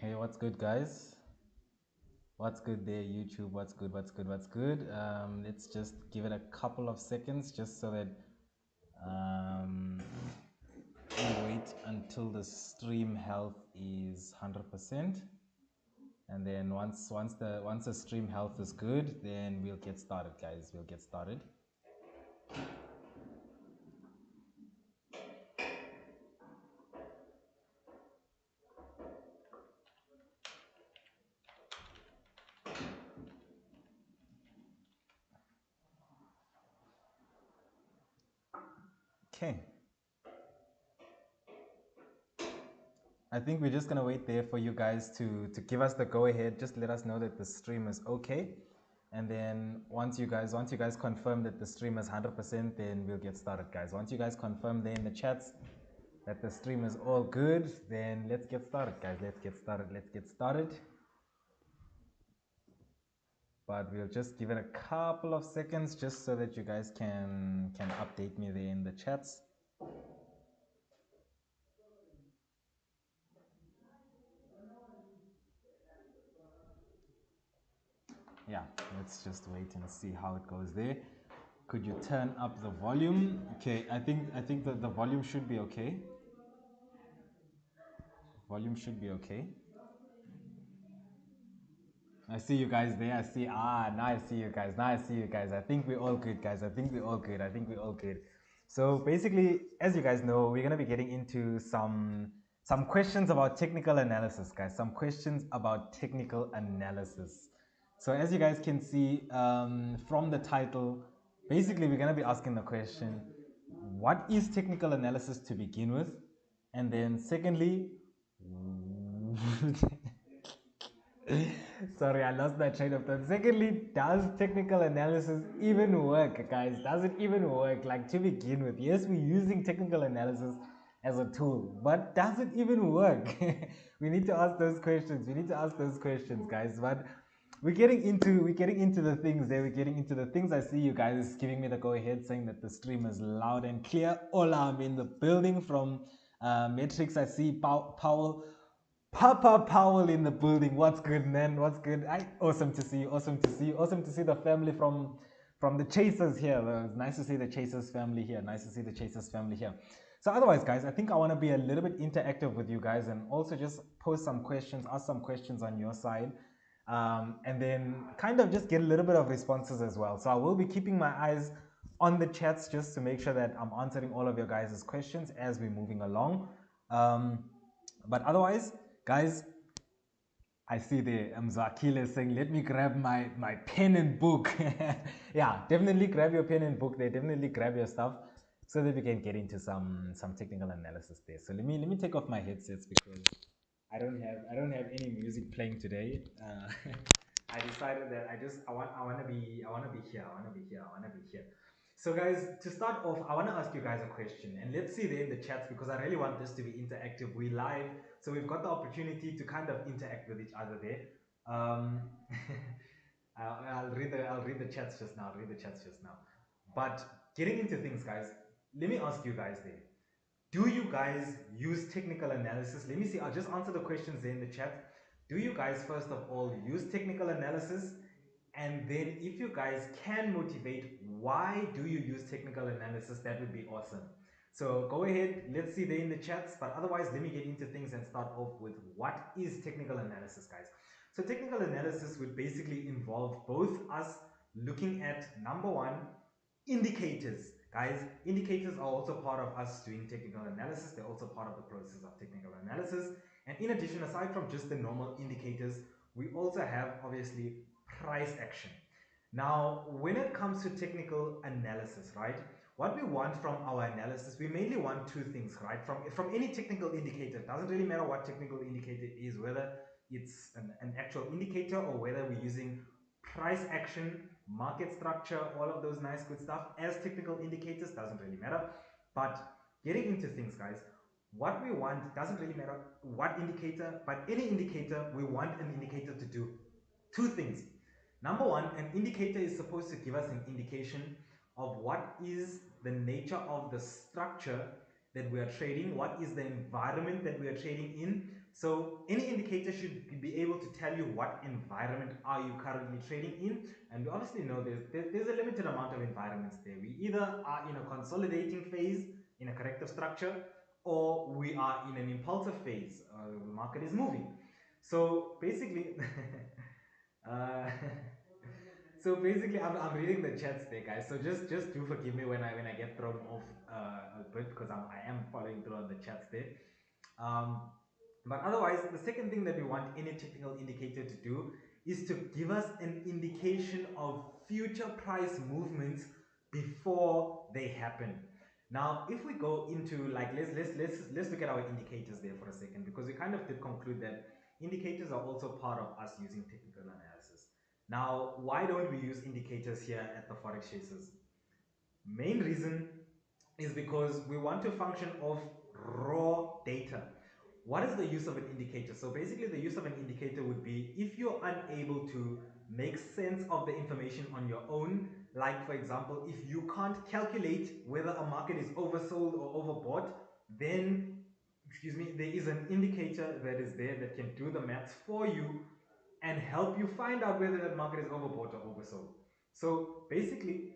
Hey, what's good, guys? What's good there, YouTube? What's good? What's good? What's good? Let's just give it a couple of seconds just so that um, we wait until the stream health is 100%, and then once the stream health is good, then we'll get started, guys. We'll get started. Okay. I think we're just gonna wait there for you guys to give us the go ahead. Just let us know that the stream is okay, and then once you guys confirm that the stream is 100%, then we'll get started, guys. Once you guys confirm there in the chats that the stream is all good, then let's get started, guys. Let's get started. Let's get started. But we'll just give it a couple of seconds just so that you guys can update me there in the chats. Yeah, let's just wait and see how it goes there. Could you turn up the volume? Okay, I think that the volume should be okay. Volume should be okay. I see you guys there. Now I see you guys. Now I see you guys. I think we're all good, guys. I think we're all good. I think we're all good. So basically, as you guys know, we're gonna be getting into some questions about technical analysis, guys. Some questions about technical analysis. So as you guys can see from the title, basically we're gonna be asking the question, what is technical analysis to begin with? And then secondly, sorry, I lost my train of thought. Secondly, does technical analysis even work, guys? Does it even work? Like, to begin with, yes, we're using technical analysis as a tool, but does it even work? We need to ask those questions. We need to ask those questions, guys. But we're getting into the things there. We're getting into the things. I see you guys giving me the go ahead, saying that the stream is loud and clear. Hola, I'm in the building from Matrix. I see Powell. Papa Powell in the building. What's good, man? What's good? Awesome to see you. Awesome to see you. Awesome to see the family from the Chasers here. It's nice to see the Chasers family here. Nice to see the Chasers family here. So otherwise, guys, I think I want to be a little bit interactive with you guys and also just pose some questions, ask some questions on your side, and then kind of just get a little bit of responses as well. So I will be keeping my eyes on the chats just to make sure that I'm answering all of your guys' questions as we're moving along. But otherwise, guys, I see the Mzwakile saying, let me grab my pen and book. Yeah, definitely grab your pen and book there. Definitely grab your stuff so that we can get into some technical analysis there. So let me take off my headsets because I don't have any music playing today. I decided that I want to be here. I want to be here. So guys, to start off, I want to ask you guys a question, and let's see there in the chats because I really want this to be interactive. We live, so we've got the opportunity to kind of interact with each other there. Um, I'll read the chats just now. I'll read the chats just now. But getting into things, guys, let me ask you guys there. Do you guys use technical analysis? Let me see. I'll just answer the questions there in the chat. Do you guys, first of all, use technical analysis? And then, if you guys can motivate, why do you use technical analysis? That would be awesome. So go ahead, let's see there in the chats. But otherwise, let me get into things and start off with what is technical analysis, guys. So technical analysis would basically involve both us looking at number one, indicators. Guys, indicators are also part of us doing technical analysis. They're also part of the process of technical analysis. And in addition, aside from just the normal indicators, we also have obviously price action. Now, when it comes to technical analysis, right, what we want from our analysis, we mainly want two things, right? From any technical indicator, it doesn't really matter what technical indicator is, whether it's an actual indicator or whether we're using price action, market structure, all of those nice good stuff as technical indicators, doesn't really matter. But getting into things, guys, what we want doesn't really matter what indicator, but any indicator, we want an indicator to do two things. Number one, an indicator is supposed to give us an indication of what is the nature of the structure that we are trading, what is the environment that we are trading in, So any indicator should be able to tell you what environment are you currently trading in, and we obviously know there's a limited amount of environments there. We either are in a consolidating phase in a corrective structure, or we are in an impulsive phase. The market is moving. So basically, uh, so basically, I'm reading the chats there, guys. So just do forgive me when I get thrown off a bit, because I am following through on the chats there. Um, but otherwise, the second thing that we want any technical indicator to do is to give us an indication of future price movements before they happen. Now, if we go into, like, let's look at our indicators there for a second, because we kind of did conclude that indicators are also part of us using technical analysis. Now, why don't we use indicators here at the Forex Chasers? Main reason is because we want to function off raw data. What is the use of an indicator? So basically, the use of an indicator would be if you're unable to make sense of the information on your own, like for example, if you can't calculate whether a market is oversold or overbought, then, excuse me, there is an indicator that is there that can do the maths for you and help you find out whether that market is overbought or oversold. So basically,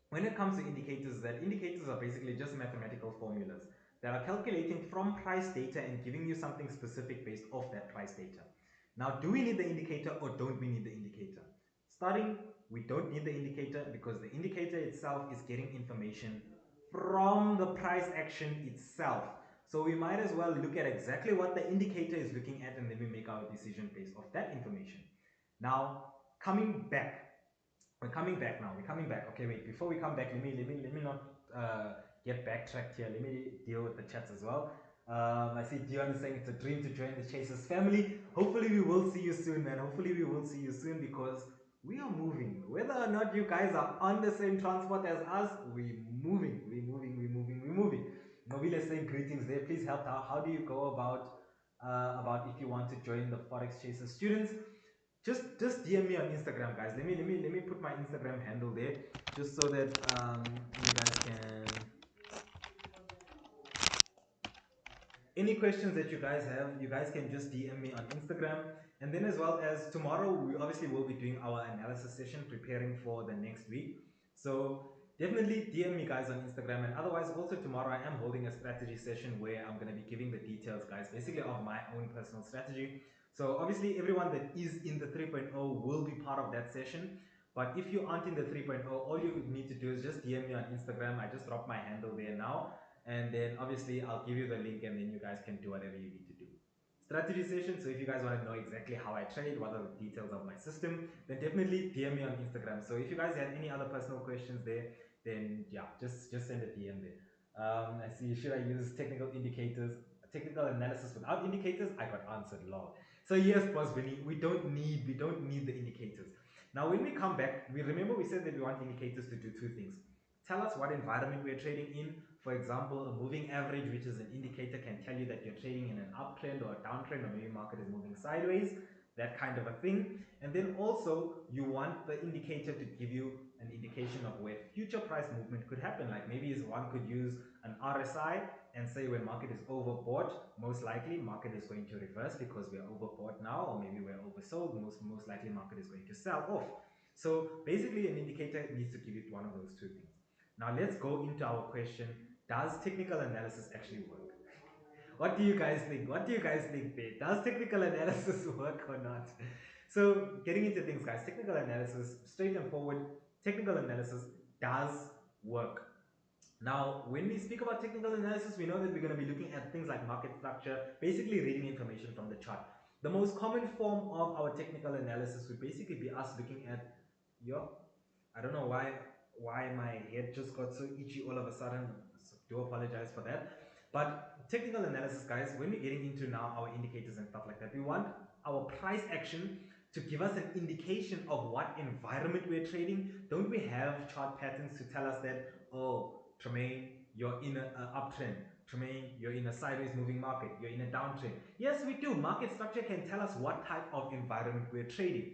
when it comes to indicators, that indicators are basically just mathematical formulas that are calculating from price data and giving you something specific based off that price data. Now, do we need the indicator or don't we need the indicator? Starting, we don't need the indicator because the indicator itself is getting information from the price action itself. So we might as well look at exactly what the indicator is looking at, and then we make our decision based off that information. Now, coming back, we're coming back now. We're coming back. Okay, wait. Before we come back, let me not get backtracked here. Let me deal with the chats as well. I see Dion is saying it's a dream to join the Chasers family. Hopefully, we will see you soon, man. Hopefully, we will see you soon, because we are moving. Whether or not you guys are on the same transport as us, we're moving. We're moving. We're moving. We're moving. Nobile is saying greetings there. Please help out. How do you go about if you want to join the Forex Chasers students? Just DM me on Instagram, guys. Let me put my Instagram handle there, just so that you guys can, any questions that you guys have, you guys can just DM me on Instagram. And then, as well as tomorrow, we obviously will be doing our analysis session, preparing for the next week. So definitely DM me, guys, on Instagram. And otherwise, also tomorrow I am holding a strategy session where I'm going to be giving the details, guys, basically of my own personal strategy. So obviously everyone that is in the 3.0 will be part of that session. But if you aren't in the 3.0, all you need to do is just DM me on Instagram. I just dropped my handle there now, and then obviously I'll give you the link, and then you guys can do whatever you need to do. Strategy session. So if you guys want to know exactly how I trade, what are the details of my system, then definitely DM me on Instagram. So if you guys have any other personal questions there, then yeah, just send a DM there. I see. Should I use technical indicators, technical analysis without indicators? I got answered, lol. So yes, boss Vinny, we don't need the indicators. Now when we come back, we said that we want indicators to do two things: tell us what environment we're trading in. For example, a moving average, which is an indicator, can tell you that you're trading in an uptrend or a downtrend, or maybe market is moving sideways, that kind of a thing. And then also you want the indicator to give you an indication of where future price movement could happen. Like maybe one could use an RSI and say when market is overbought, most likely market is going to reverse because we're overbought now, or maybe we're oversold, most likely market is going to sell off. So basically an indicator needs to give you one of those two things. Now let's go into our question: does technical analysis actually work? What do you guys think? What do you guys think there? Does technical analysis work or not? So getting into things, guys, technical analysis, straight and forward, technical analysis does work. Now, when we speak about technical analysis, we know that we're going to be looking at things like market structure, basically reading information from the chart. The most common form of our technical analysis would basically be us looking at your, I don't know why my head just got so itchy all of a sudden. So do apologize for that. But technical analysis, guys, when we're getting into now our indicators and stuff like that, we want our price action to give us an indication of what environment we're trading. Don't we have chart patterns to tell us that, oh, Tramayne, you're in an uptrend. Tramayne, you're in a sideways moving market. You're in a downtrend. Yes, we do. Market structure can tell us what type of environment we're trading.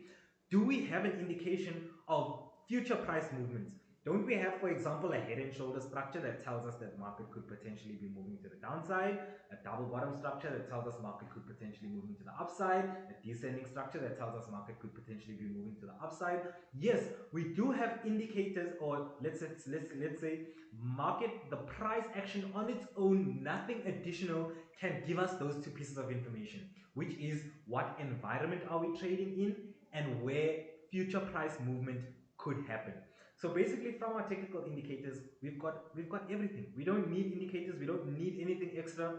Do we have an indication of future price movements? Don't we have, for example, a head and shoulder structure that tells us that market could potentially be moving to the downside, a double bottom structure that tells us market could potentially be moving to the upside, a descending structure that tells us market could potentially be moving to the upside? Yes, we do have indicators, or let's say market, the price action on its own, nothing additional can give us those two pieces of information, which is what environment are we trading in and where future price movement could happen. So basically, from our technical indicators, we've got everything. We don't need indicators, we don't need anything extra.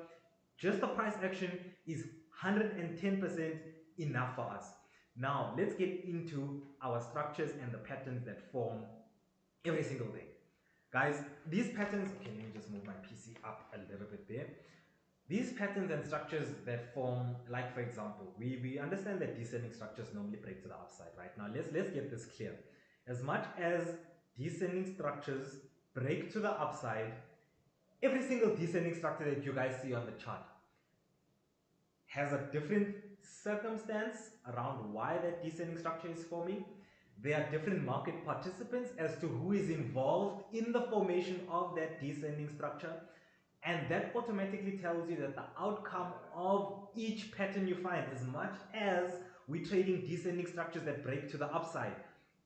Just the price action is 110% enough for us. Now let's get into our structures and the patterns that form every single day. Guys, these patterns, okay, let me just move my PC up a little bit there. These patterns and structures that form, like for example, we understand that descending structures normally break to the upside, right? Now let's get this clear. As much as descending structures break to the upside, every single descending structure that you guys see on the chart has a different circumstance around why that descending structure is forming. There are different market participants as to who is involved in the formation of that descending structure. And that automatically tells you that the outcome of each pattern you find, as much as we're trading descending structures that break to the upside,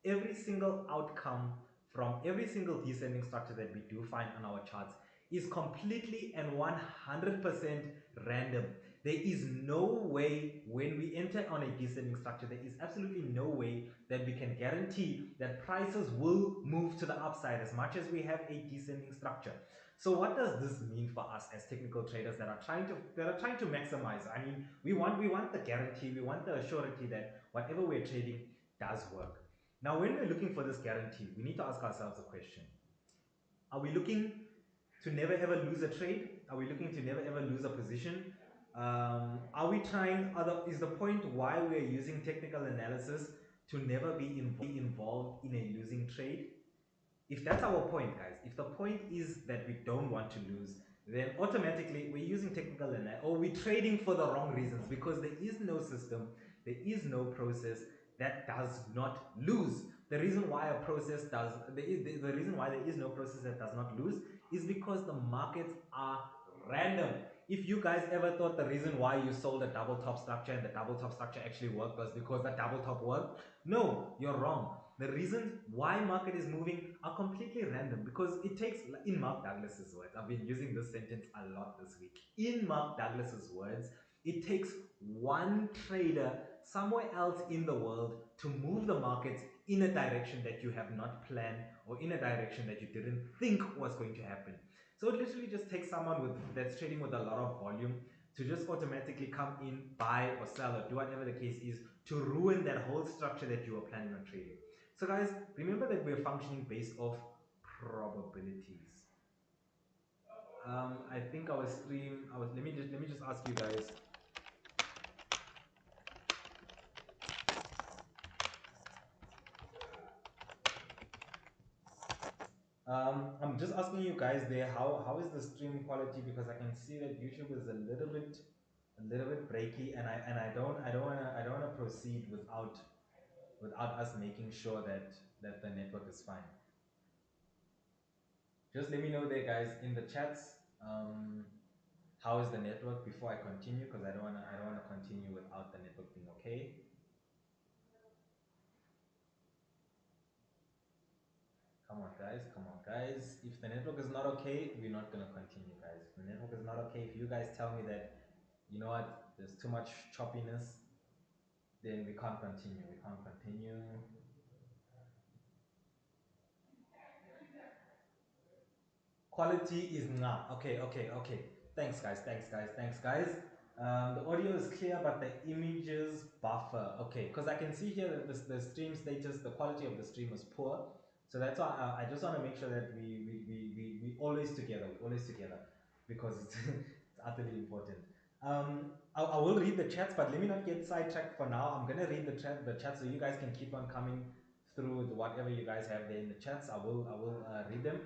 every single outcome from every single descending structure that we do find on our charts is completely and 100% random. There is no way when we enter on a descending structure, there is absolutely no way that we can guarantee that prices will move to the upside as much as we have a descending structure. So what does this mean for us as technical traders that are trying to maximize? I mean, we want the guarantee, we want the surety that whatever we're trading does work. Now, when we're looking for this guarantee, we need to ask ourselves a question. Are we looking to never ever lose a trade? Are we looking to never ever lose a position? Are we trying, is the point why we're using technical analysis to never be involved in a losing trade? If that's our point, guys, if the point is that we don't want to lose, then automatically we're using technical analysis, or we're trading for the wrong reasons, because there is no system, there is no process that does not lose. The reason why a process does, the reason why there is no process that does not lose is because the markets are random. If you guys ever thought the reason why you sold a double top structure and the double top structure actually worked was because the double top worked, no, you're wrong. The reasons why market is moving are completely random, because it takes, in Mark Douglas's words, I've been using this sentence a lot this week. In Mark Douglas's words, it takes one trader somewhere else in the world to move the markets in a direction that you have not planned, or in a direction that you didn't think was going to happen. So it literally just takes someone that's trading with a lot of volume to just automatically come in, buy or sell or do whatever the case is, to ruin that whole structure that you were planning on trading. So guys, remember that we're functioning based off probabilities. I think our stream, let me just ask you guys. I'm just asking you guys there, how is the stream quality, because I can see that YouTube is a little bit breaky, and I don't wanna proceed without us making sure that the network is fine. Just let me know there, guys, in the chats. How is the network before I continue? Because I don't wanna continue without the network being okay. Come on, guys. Come on, guys. If the network is not okay, we're not gonna continue, guys. If the network is not okay, if you guys tell me that, you know what, there's too much choppiness, then we can't continue. We can't continue. Quality is not okay. Thanks guys. The audio is clear, but the images buffer. Okay, because I can see here that the stream status, the quality of the stream is poor. So that's why I just want to make sure that we always together, because it's, it's utterly important. I will read the chats, but let me not get sidetracked for now. I'm gonna read the chat, so you guys can keep on coming through whatever you guys have there in the chats. I will read them.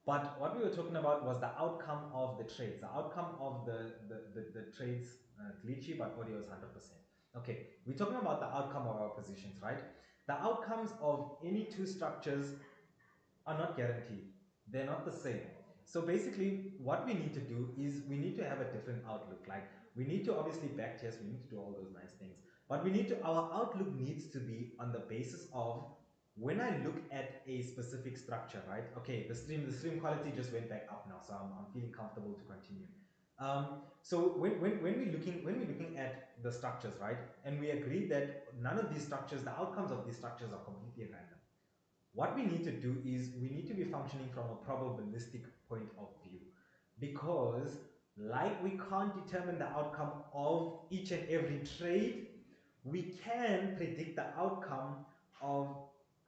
But what we were talking about was the outcome of the trades. The outcome of the trades, glitchy, but audio is 100%. Okay, we're talking about the outcome of our positions, right? The outcomes of any two structures are not guaranteed. They're not the same. So basically, what we need to do is we need to have a different outlook. Like we need to obviously backtest, we need to do all those nice things, but we need to our outlook needs to be on the basis of when I look at a specific structure, right? Okay, the stream quality just went back up now, so I'm feeling comfortable to continue. So when we're looking at the structures, right, and we agree that none of these structures, the outcomes of these structures are completely random. What we need to do is we need to be functioning from a probabilistic point of view, because like we can't determine the outcome of each and every trade, we can predict the outcome of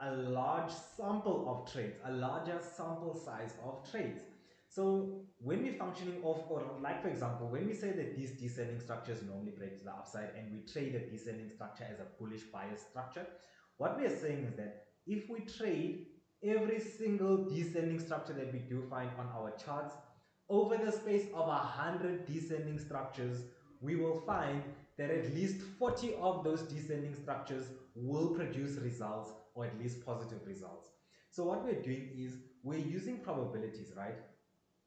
a large sample of trades, a larger sample size of trades. So when we're functioning off, or like for example, when we say that these descending structures normally break to the upside and we trade a descending structure as a bullish bias structure, what we are saying is that if we trade every single descending structure that we do find on our charts over the space of 100 descending structures, we will find that at least 40 of those descending structures will produce results, or at least positive results. So what we're doing is we're using probabilities, right?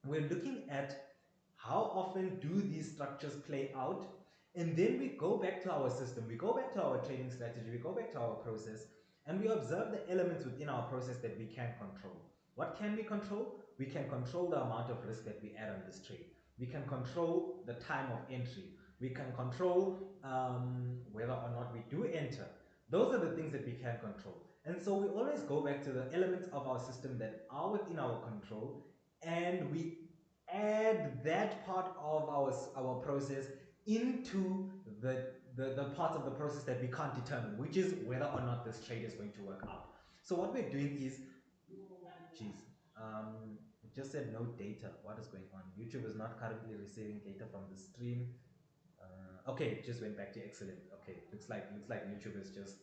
We're looking at how often do these structures play out, and then we go back to our system, we go back to our trading strategy, we go back to our process, and we observe the elements within our process that we can control. What can we control? We can control the amount of risk that we add on this trade. We can control the time of entry. We can control whether or not we do enter. Those are the things that we can control. And so we always go back to the elements of our system that are within our control, and we add that part of our process into the parts of the process that we can't determine, which is whether or not this trade is going to work out. So what we're doing is, geez, it just said no data. What is going on? YouTube is not currently receiving data from the stream. Okay, it just went back to excellent. Okay, looks like YouTube is just,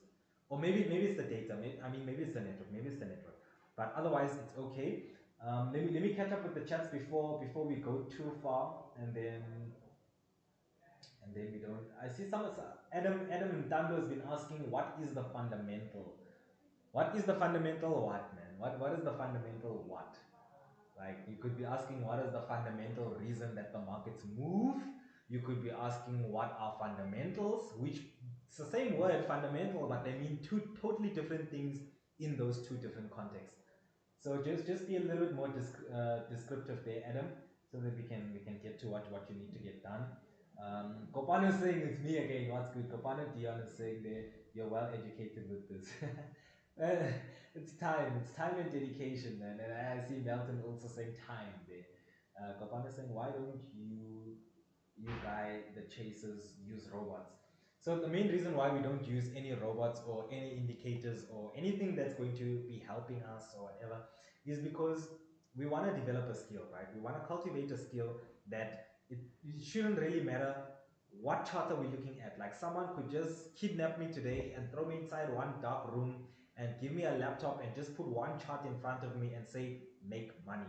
or maybe it's the data. Maybe it's the network. Maybe it's the network. But otherwise, it's okay. Let me catch up with the chats before we go too far, and then we don't. I see some Adam Tando has been asking, what is the fundamental? What is the fundamental what, man? What is the fundamental what? Like, you could be asking, what is the fundamental reason that the markets move? You could be asking, what are fundamentals? Which, it's the same word, fundamental, but they mean two totally different things in those two different contexts. So just be a little bit more descriptive there, Adam, so that we can get to what you need to get done. Kopano is saying it's me again. What's good? Kopano Dion is saying there, you're well educated with this. It's time and dedication, man. And I see Melton also saying time there. Kopano is saying, why don't you guy the chasers use robots? So the main reason why we don't use any robots or any indicators or anything that's going to be helping us or whatever is because we want to develop a skill, right? We want to cultivate a skill that it shouldn't really matter what chart are we looking at. Like, someone could just kidnap me today and throw me inside one dark room and give me a laptop and just put one chart in front of me and say, make money.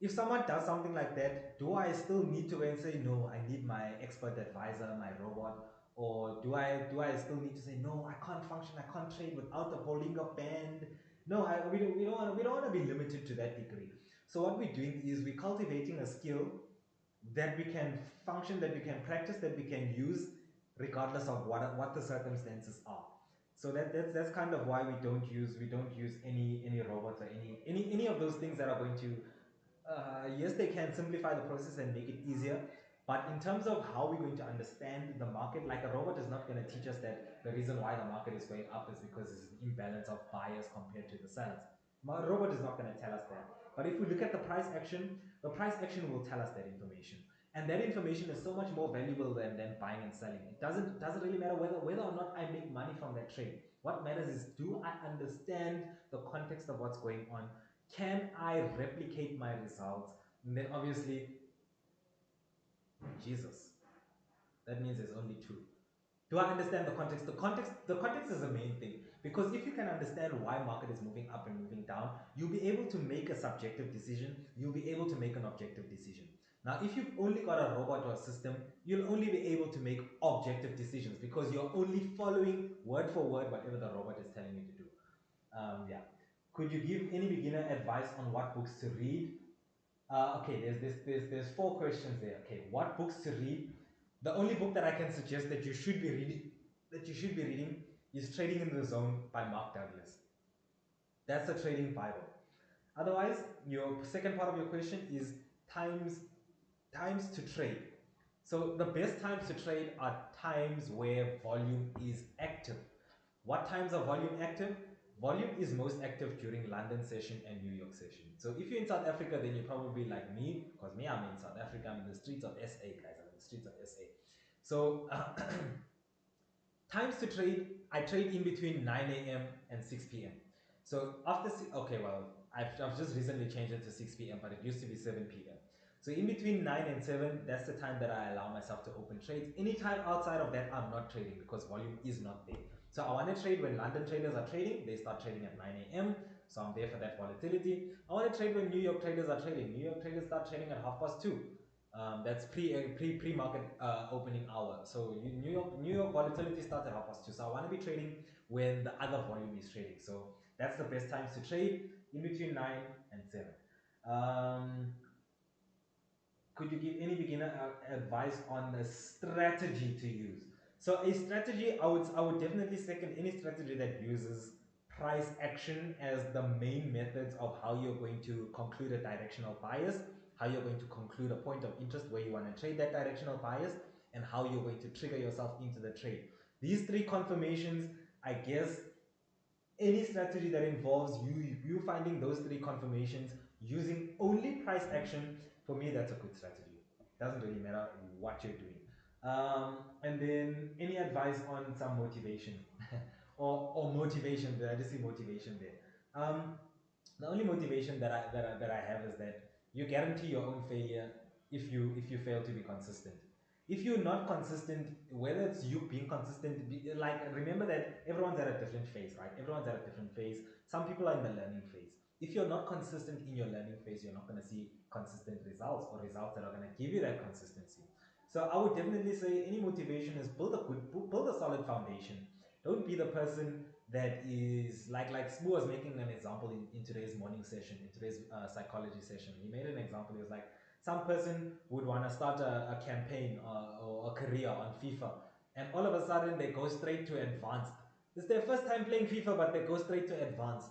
If someone does something like that, do I still need to go and say, no, I need my expert advisor, my robot? Or do I still need to say, no, I can't function, I can't trade without the Bollinger Band? No, we don't want to be limited to that degree. So what we're doing is we're cultivating a skill that we can function, that we can practice, that we can use regardless of what the circumstances are. So that's kind of why we don't use any robots or any of those things that are going to, yes, they can simplify the process and make it easier, but in terms of how we're going to understand the market, like, a robot is not going to teach us that the reason why the market is going up is because it's an imbalance of buyers compared to the sellers. My robot is not going to tell us that. But if we look at the price action will tell us that information. And that information is so much more valuable than buying and selling. It doesn't really matter whether or not I make money from that trade. What matters is, do I understand the context of what's going on? Can I replicate my results? And then obviously, Jesus, that means there's only two. Do I understand the context? The context is the main thing, because if you can understand why market is moving up and moving down, you'll be able to make a subjective decision. You'll be able to make an objective decision. Now, if you've only got a robot or a system, you'll only be able to make objective decisions because you're only following word for word whatever the robot is telling you to do. Yeah. Could you give any beginner advice on what books to read? Okay, there's four questions there. Okay, what books to read? The only book that I can suggest that you should be reading is Trading in the Zone by Mark Douglas. That's a trading Bible. Otherwise, your second part of your question is times times to trade. So the best times to trade are times where volume is active. What times are volume active? Volume is most active during London session and New York session. So if you're in South Africa, then you're probably like me, because me, I'm in South Africa. I'm in the streets of SA, guys. I'm in the streets of SA. So times to trade, I trade in between 9 a.m. and 6 p.m. So after, okay, well, I've just recently changed it to 6 p.m., but it used to be 7 p.m. So in between 9 and 7, that's the time that I allow myself to open trades. Anytime outside of that, I'm not trading because volume is not there. So I want to trade when London traders are trading. They start trading at 9 a.m. So I'm there for that volatility. I want to trade when New York traders are trading. New York traders start trading at 2:30. That's pre market opening hour. So New York volatility starts at 2:30. So I want to be trading when the other volume is trading. So that's the best times to trade, in between 9 and 7. Could you give any beginner advice on the strategy to use? So a strategy, I would definitely second any strategy that uses price action as the main methods of how you're going to conclude a directional bias, how you're going to conclude a point of interest where you want to trade that directional bias, and how you're going to trigger yourself into the trade. These three confirmations, I guess, any strategy that involves you finding those three confirmations using only price action, for me, that's a good strategy. Doesn't really matter what you're doing. And then any advice on some motivation or motivation? Did I just see motivation there? The only motivation that I have is that you guarantee your own failure if you fail to be consistent. If you're not consistent, whether it's you being consistent, like remember that everyone's at a different phase, right? Everyone's at a different phase. Some people are in the learning phase. If you're not consistent in your learning phase, you're not going to see consistent results or results that are going to give you that consistency. So I would definitely say any motivation is build a solid foundation. Don't be the person that is like Smoo was making an example in today's morning session, in today's psychology session. He made an example. He was like, some person would want to start a campaign or a career on FIFA, and all of a sudden they go straight to advanced. It's their first time playing FIFA, but they go straight to advanced.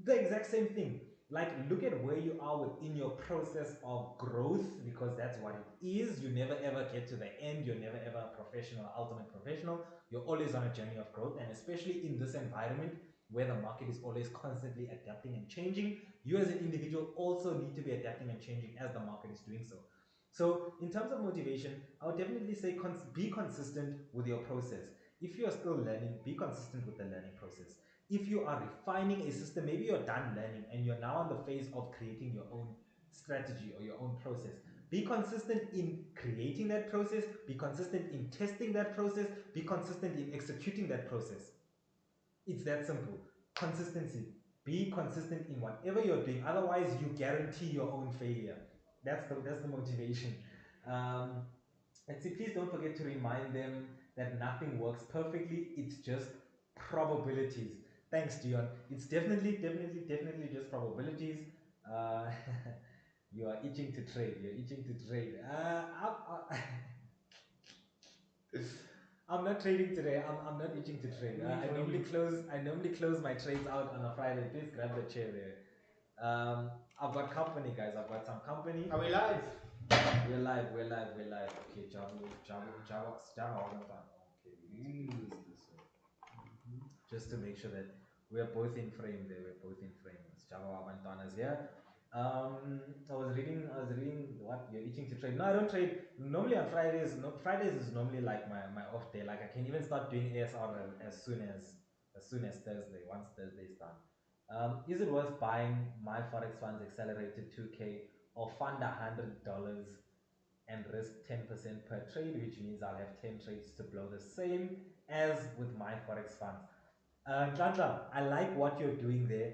The exact same thing. Like, look at where you are within your process of growth, because that's what it is. You never ever get to the end. You're never ever a professional, ultimate professional. You're always on a journey of growth, and especially in this environment where the market is always constantly adapting and changing, you as an individual also need to be adapting and changing as the market is doing so. So in terms of motivation, I would definitely say be consistent with your process. If you are still learning, be consistent with the learning process. If you are refining a system, maybe you're done learning and you're now in the phase of creating your own strategy or your own process. Be consistent in creating that process, be consistent in testing that process, be consistent in executing that process. It's that simple. Consistency. Be consistent in whatever you're doing. Otherwise, you guarantee your own failure. That's the motivation. Um, and see, please don't forget to remind them that nothing works perfectly. It's just probabilities. Thanks, Dion. It's definitely just probabilities. Uh, you are itching to trade. You're itching to trade. I'm not trading today. I'm not itching to trade. I normally close my trades out on a Friday. Please grab the chair there. I've got company, guys. I've got some company. Are we live? We're live. Okay, Java. Okay, we need to do this way. Just to make sure that we're both in frame there. We're both in frame. Java Wabantana's here. I was reading what you're itching to trade. No, I don't trade. Normally on Fridays, no, Fridays is normally like my off day. Like I can even start doing ASR as soon as Thursday, once Thursday's done. Is it worth buying my Forex funds accelerated 2K or fund $100 and risk 10% per trade, which means I'll have 10 trades to blow the same as with my Forex funds? Tlantla, I like what you're doing there.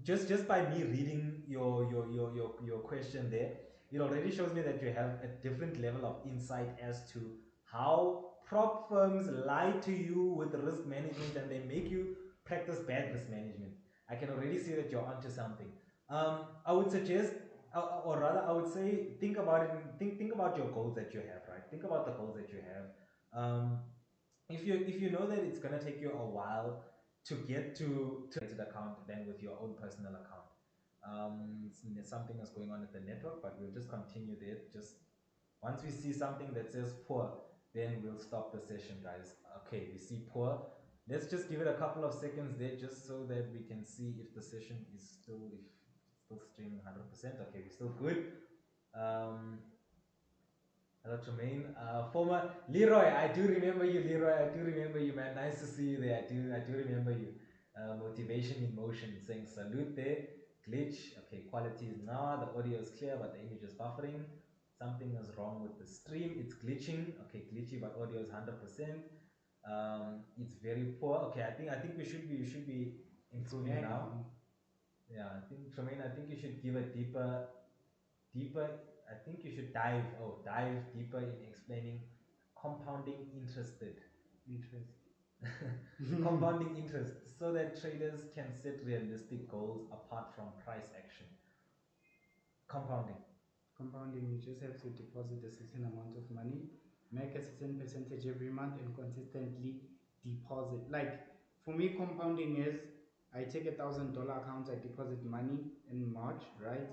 Just by me reading your question there, it already shows me that you have a different level of insight as to how prop firms lie to you with risk management and they make you practice bad risk management. I can already see that you're onto something. I would suggest, or rather, I would say, think about it. Think about your goals that you have, right? Think about the goals that you have. If you know that it's gonna take you a while to get to an account than with your own personal account. Something is going on at the network, but we'll just continue there. Just once we see something that says poor, then we'll stop the session, guys. Okay, we see poor. Let's just give it a couple of seconds there, just so that we can see if the session is still, if it's still streaming 100%. Okay, we're still good. Hello, Tramayne. Former Leroy, I do remember you, Leroy. I do remember you, man. Nice to see you there. I do remember you. Motivation in motion, saying salute there. Glitch. Okay, quality is now. The audio is clear, but the image is buffering. Something is wrong with the stream. It's glitching. Okay, glitchy, but audio is 100%. It's very poor. Okay, I think we should be improving now. Yeah, I think Tramayne, I think you should give a deeper. I think you should dive deeper in explaining compounding interest compounding interest, so that traders can set realistic goals apart from price action. Compounding. Compounding, you just have to deposit a certain amount of money, make a certain percentage every month, and consistently deposit. Like for me, compounding is I take $1,000 account, I deposit money in March, right?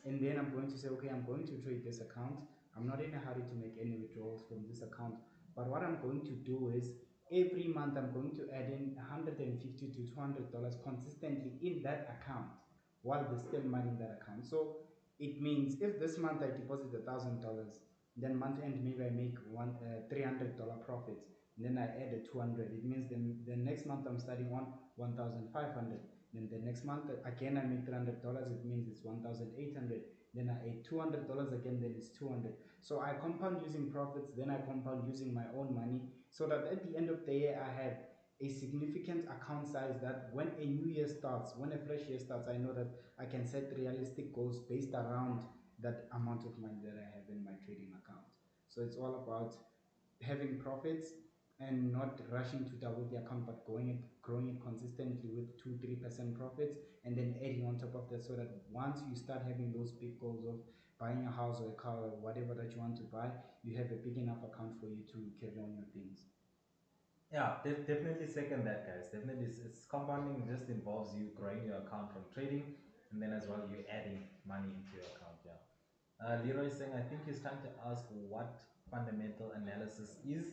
And then I'm going to say, okay, I'm going to trade this account. I'm not in a hurry to make any withdrawals from this account. But what I'm going to do is every month I'm going to add in $150 to $200 consistently in that account while there's still money in that account. So it means if this month I deposit $1,000, then month end maybe I make one $300 profit, and then I add a 200. It means then the next month I'm starting on 1,500. Then the next month again I make $300. It means it's 1,800. Then I add $200 again. Then it's 200. So I compound using profits. Then I compound using my own money, so that at the end of the year I have a significant account size, that when a new year starts, when a fresh year starts, I know that I can set realistic goals based around that amount of money that I have in my trading account. So it's all about having profits and not rushing to double the account, but growing it consistently with 2-3% profits, and then adding on top of that, so that once you start having those big goals of buying a house or a car or whatever that you want to buy, you have a big enough account for you to carry on your things. Yeah, definitely second that, guys. Definitely, it's compounding just involves you growing your account from trading, and then as well you adding money into your account. Yeah. Leroy is saying, I think it's time to ask what fundamental analysis is.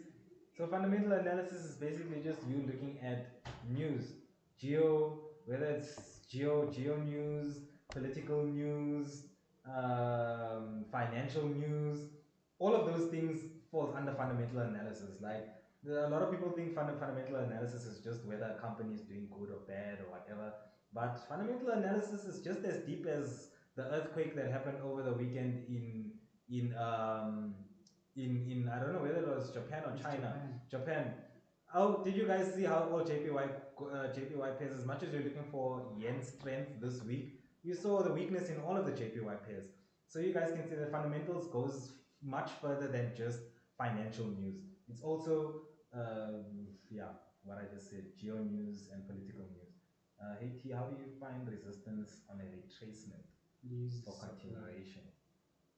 So fundamental analysis is basically just you looking at news, whether it's geo news, political news, financial news. All of those things falls under fundamental analysis. Like a lot of people think fundamental analysis is just whether a company is doing good or bad or whatever. But fundamental analysis is just as deep as the earthquake that happened over the weekend in I don't know whether it was Japan or China. Japan. Oh, did you guys see how all JPY pairs? As much as you're looking for yen strength this week, you saw the weakness in all of the JPY pairs. So you guys can see that fundamentals goes much further than just financial news. It's also yeah, what I just said, geo news and political news. Hey T, how do you find resistance on a retracement for continuation?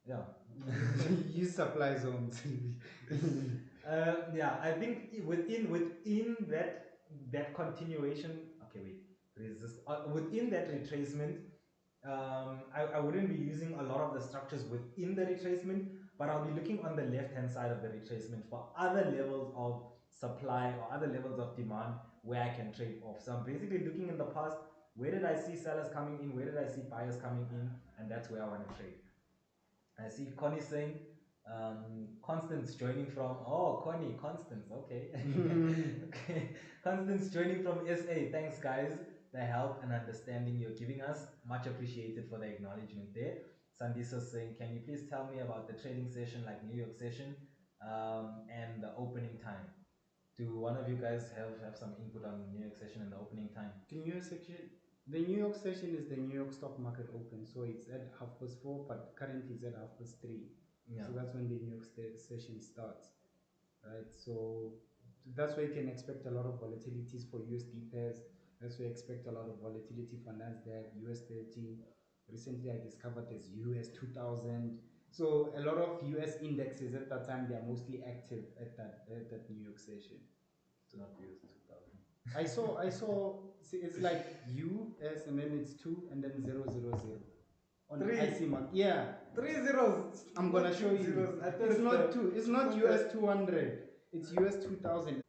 Yeah. Use supply zones. Yeah, I think within that continuation. Okay, wait. Resist within that retracement. I wouldn't be using a lot of the structures within the retracement, but I'll be looking on the left hand side of the retracement for other levels of supply or other levels of demand where I can trade off. So I'm basically looking in the past, where did I see sellers coming in, where did I see buyers coming in, and that's where I want to trade. I see Connie saying, Constance joining from, oh, Connie, Constance, okay. Okay. Constance joining from SA. Thanks, guys. The help and understanding you're giving us. Much appreciated for the acknowledgement there. Sandisa saying, can you please tell me about the trading session, like New York session, and the opening time? Do one of you guys have some input on New York session and the opening time? The New York session is the New York stock market open, so it's at 4:30, but currently it's at 3:30. Yeah. So that's when the New York session starts, right? So that's where you can expect a lot of volatilities for USD pairs. As we expect a lot of volatility for Nasdaq, US 30. Recently, I discovered there's US 2000. So a lot of US indexes at that time, they are mostly active at that New York session. It's not US 2000. I saw. See, it's like US and then it's 2 and then 000 on the Three. IC mark. Yeah, 3 zeros. I'm gonna Not show two you. zeros. I thought It's not the- two. It's not not US the- 200. It's US 2000.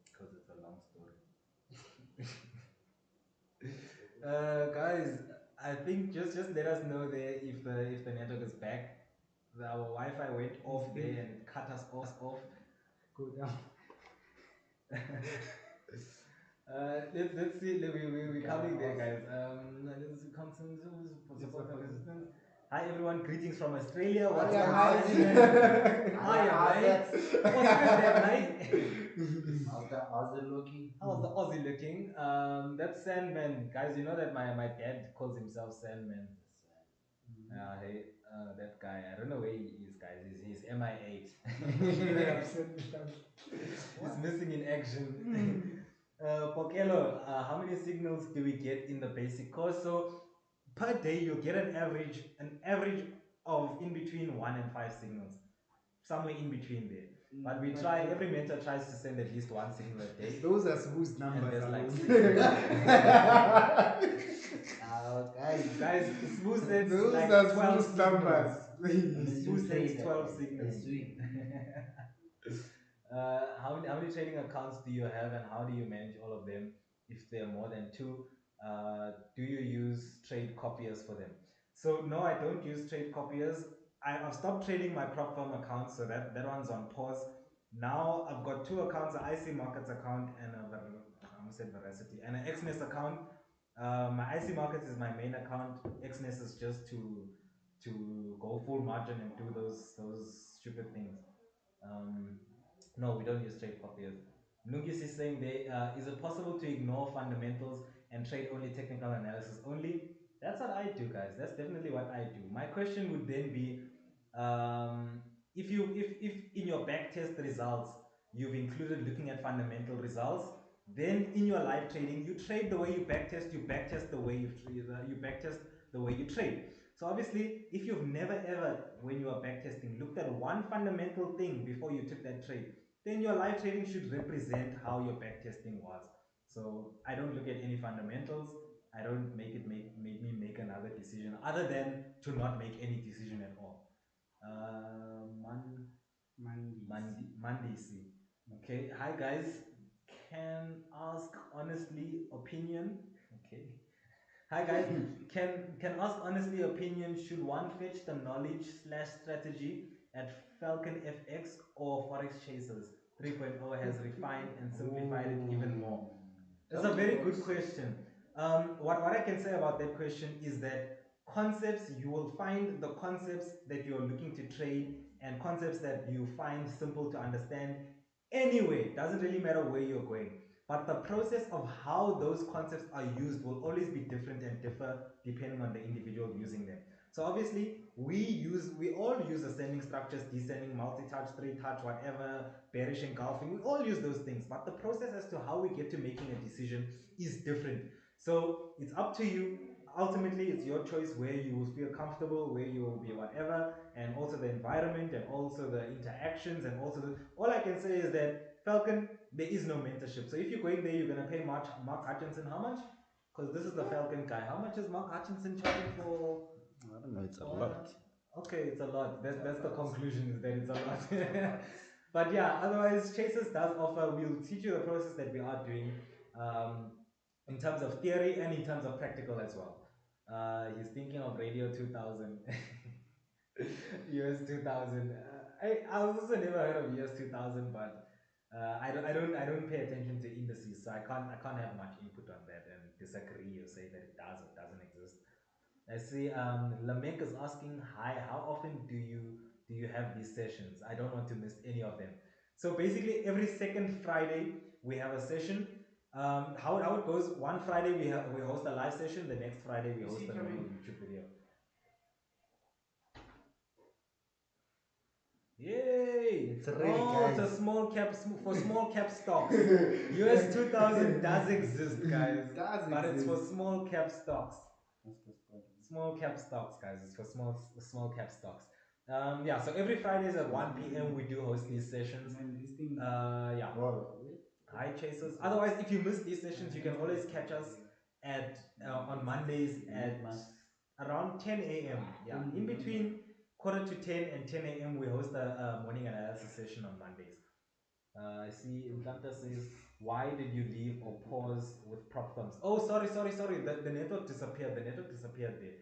Because it's a long story. Guys, I think just let us know there if the network is back. Our Wi-Fi went off there and cut us off. Go down. Let's see. We're coming there, guys. Let's see, concerns for support and resistance. Hi everyone, greetings from Australia. What's Yeah, up? hi. Hi, mate. What's good there, mate? How's the Aussie looking? How's the Aussie looking? That's Sandman, guys. You know that my dad calls himself Sandman. Hey, that guy. I don't know where he is, guys. He's MI8. He's missing in action. Pokelo, how many signals do we get in the basic course? So per day you'll get an average of in between 1 and 5 signals, somewhere in between there. But we try, every mentor tries to send at least 1 signal a day. Those are smooth And numbers. there's like guys, smooth sends Those like are 12 smooth numbers. signals. Smooth sends 12 They signals. swing. How many trading accounts do you have, and how do you manage all of them if there are more than 2? Do you use trade copiers for them? So no, I don't use trade copiers. I've stopped trading my prop firm account, so that one's on pause. Now I've got 2 accounts: an IC Markets account and I almost said Veracity, and an XNES account. My IC Markets is my main account. XNES is just to go full margin and do those stupid things. No, we don't use trade copiers. Nugis is saying there, is it possible to ignore fundamentals and trade only technical analysis only? That's what I do, guys. That's definitely what I do. My question would then be, if in your backtest results you've included looking at fundamental results, then in your live trading you trade the way you backtest the way you backtest the way you trade. So obviously, if you've never ever, when you are backtesting, looked at one fundamental thing before you took that trade, then your live trading should represent how your backtesting was. So I don't look at any fundamentals. I don't make me make another decision other than to not make any decision at all. Mandisi. Okay. Hi guys. Can ask honestly opinion. Okay. Hi guys. Can ask honestly opinion. Should one fetch the knowledge / strategy at Falcon FX or Forex Chasers? 3.0 has refined and simplified it even more. It's a very good question. What I can say about that question is that concepts, you will find the concepts that you're looking to trade and concepts that you find simple to understand anyway. Doesn't really matter where you're going. But the process of how those concepts are used will always be different and differ depending on the individual using them. So obviously, we all use ascending structures, descending, multi-touch, 3-touch, whatever, bearish engulfing. We all use those things, but the process as to how we get to making a decision is different. So it's up to you. Ultimately, it's your choice where you will feel comfortable, where you will be whatever, and also the environment, and also the interactions, and also all I can say is that Falcon, there is no mentorship. So if you're going there, you're gonna pay Mark Hutchinson how much? Because this is the Falcon guy. How much is Mark Hutchinson charging for? I don't know, it's a lot. Okay, it's a lot. That's the conclusion, is that it's a lot. But yeah, otherwise, Chasers does offer. We'll teach you the process that we are doing, in terms of theory and in terms of practical as well. He's thinking of Radio 2000, US 2000. I also never heard of US 2000, but I don't pay attention to indices, so I can't have much input on that and disagree or say that it does or doesn't exist. I see. Lamek is asking, "Hi, how often do you have these sessions? I don't want to miss any of them." So basically, every second Friday we have a session. How it goes? One Friday we host a live session. The next Friday we host a normal YouTube video. Yay! It's ready, It's a guys. small cap for small cap stocks. US 2000 does exist, guys, but it's for small cap stocks. Small cap stocks, guys. It's for small cap stocks. Yeah. So every Fridays at 1 p.m. we do host these sessions. Man, this thing. Yeah. Hi, Chasers. Otherwise, if you miss these sessions, you can always catch us at on Mondays at around 10 a.m. Yeah, in between quarter to 10 and 10 a.m. we host a morning analysis session on Mondays. I see Intlanta says, why did you leave or pause with prop firms? Oh, sorry. The network disappeared. The network disappeared there.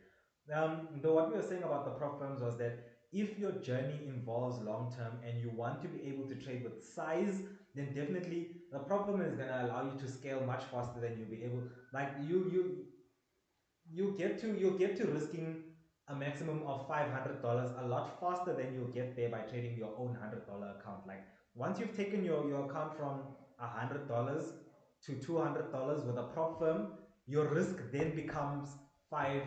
Though what we were saying about the prop firms was that if your journey involves long term and you want to be able to trade with size, then definitely the prop firm is gonna allow you to scale much faster than you'll be able. Like you'll get to risking a maximum of $500 a lot faster than you'll get there by trading your own $100 account. Like once you've taken your account from $100 to $200 with a prop firm, your risk then becomes $500.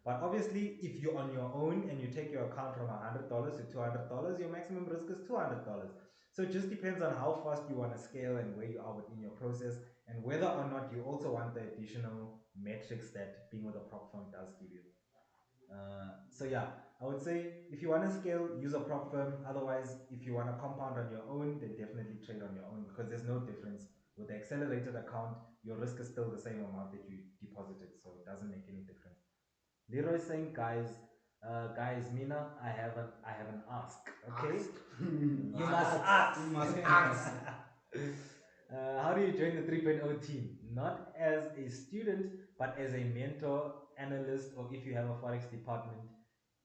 But obviously, if you're on your own and you take your account from $100 to $200, your maximum risk is $200. So it just depends on how fast you want to scale and where you are within your process, and whether or not you also want the additional metrics that being with a prop firm does give you. So yeah, I would say if you want to scale, use a prop firm. Otherwise, if you want to compound on your own, then definitely trade on your own, because there's no difference. With the accelerated account, your risk is still the same amount that you deposited, so it doesn't make any difference. Leroy is saying, guys, Mina, I have an ask. Okay, you must ask. You must ask. How do you join the 3.0 team? Not as a student, but as a mentor, analyst, or if you have a forex department,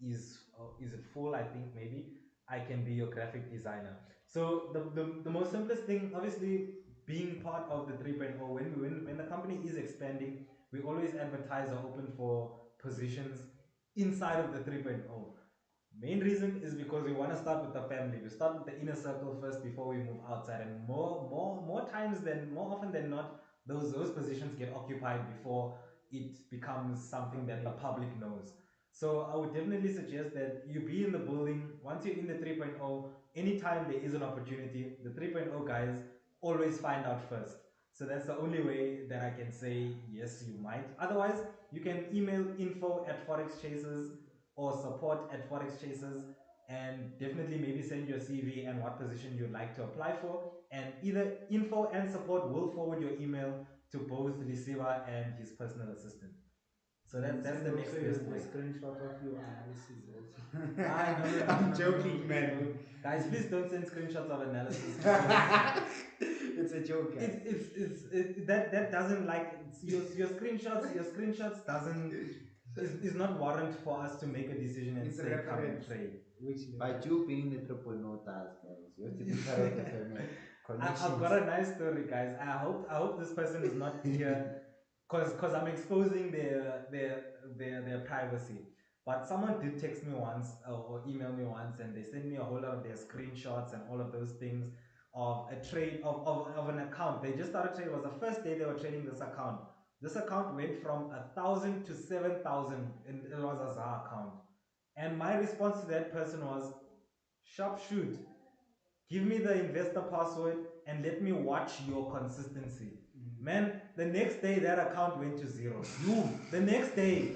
is it full? I think maybe I can be your graphic designer. So the most simplest thing, obviously, being part of the 3.0, when the company is expanding, we always advertise or open for positions inside of the 3.0. Main reason is because we want to start with the family. We start with the inner circle first before we move outside, and more often than not, those positions get occupied before it becomes something that the public knows. So I would definitely suggest that you be in the building. Once you're in the 3.0, anytime there is an opportunity, the 3.0 guys always find out first. So that's the only way that I can say yes, you might. Otherwise, you can email info@Forex Chasers or support at Forex Chasers, and definitely maybe send your CV and what position you'd like to apply for. And either info and support will forward your email to both Lisiba and his personal assistant. So that's the next best way. Screenshot of your analysis also. No, I'm joking, man. Guys, please don't send screenshots of analysis. It's a joke, guys. That doesn't, like, your screenshots doesn't is not warrant for us to make a decision and It's a say come and reference. trade. By you being the triple no task, guys, you have to be part of the family. I've got a nice story, guys. I hope this person is not here, cause I'm exposing their privacy. But someone did text me once or email me once, and they sent me a whole lot of their screenshots and all of those things of a trade of an account. They just started trading. It was the first day they were trading this account. This account went from 1,000 to 7,000, and it was a ZAR account. And my response to that person was, sharp shoot. Give me the investor password and let me watch your consistency. Man, the next day that account went to zero. The next day.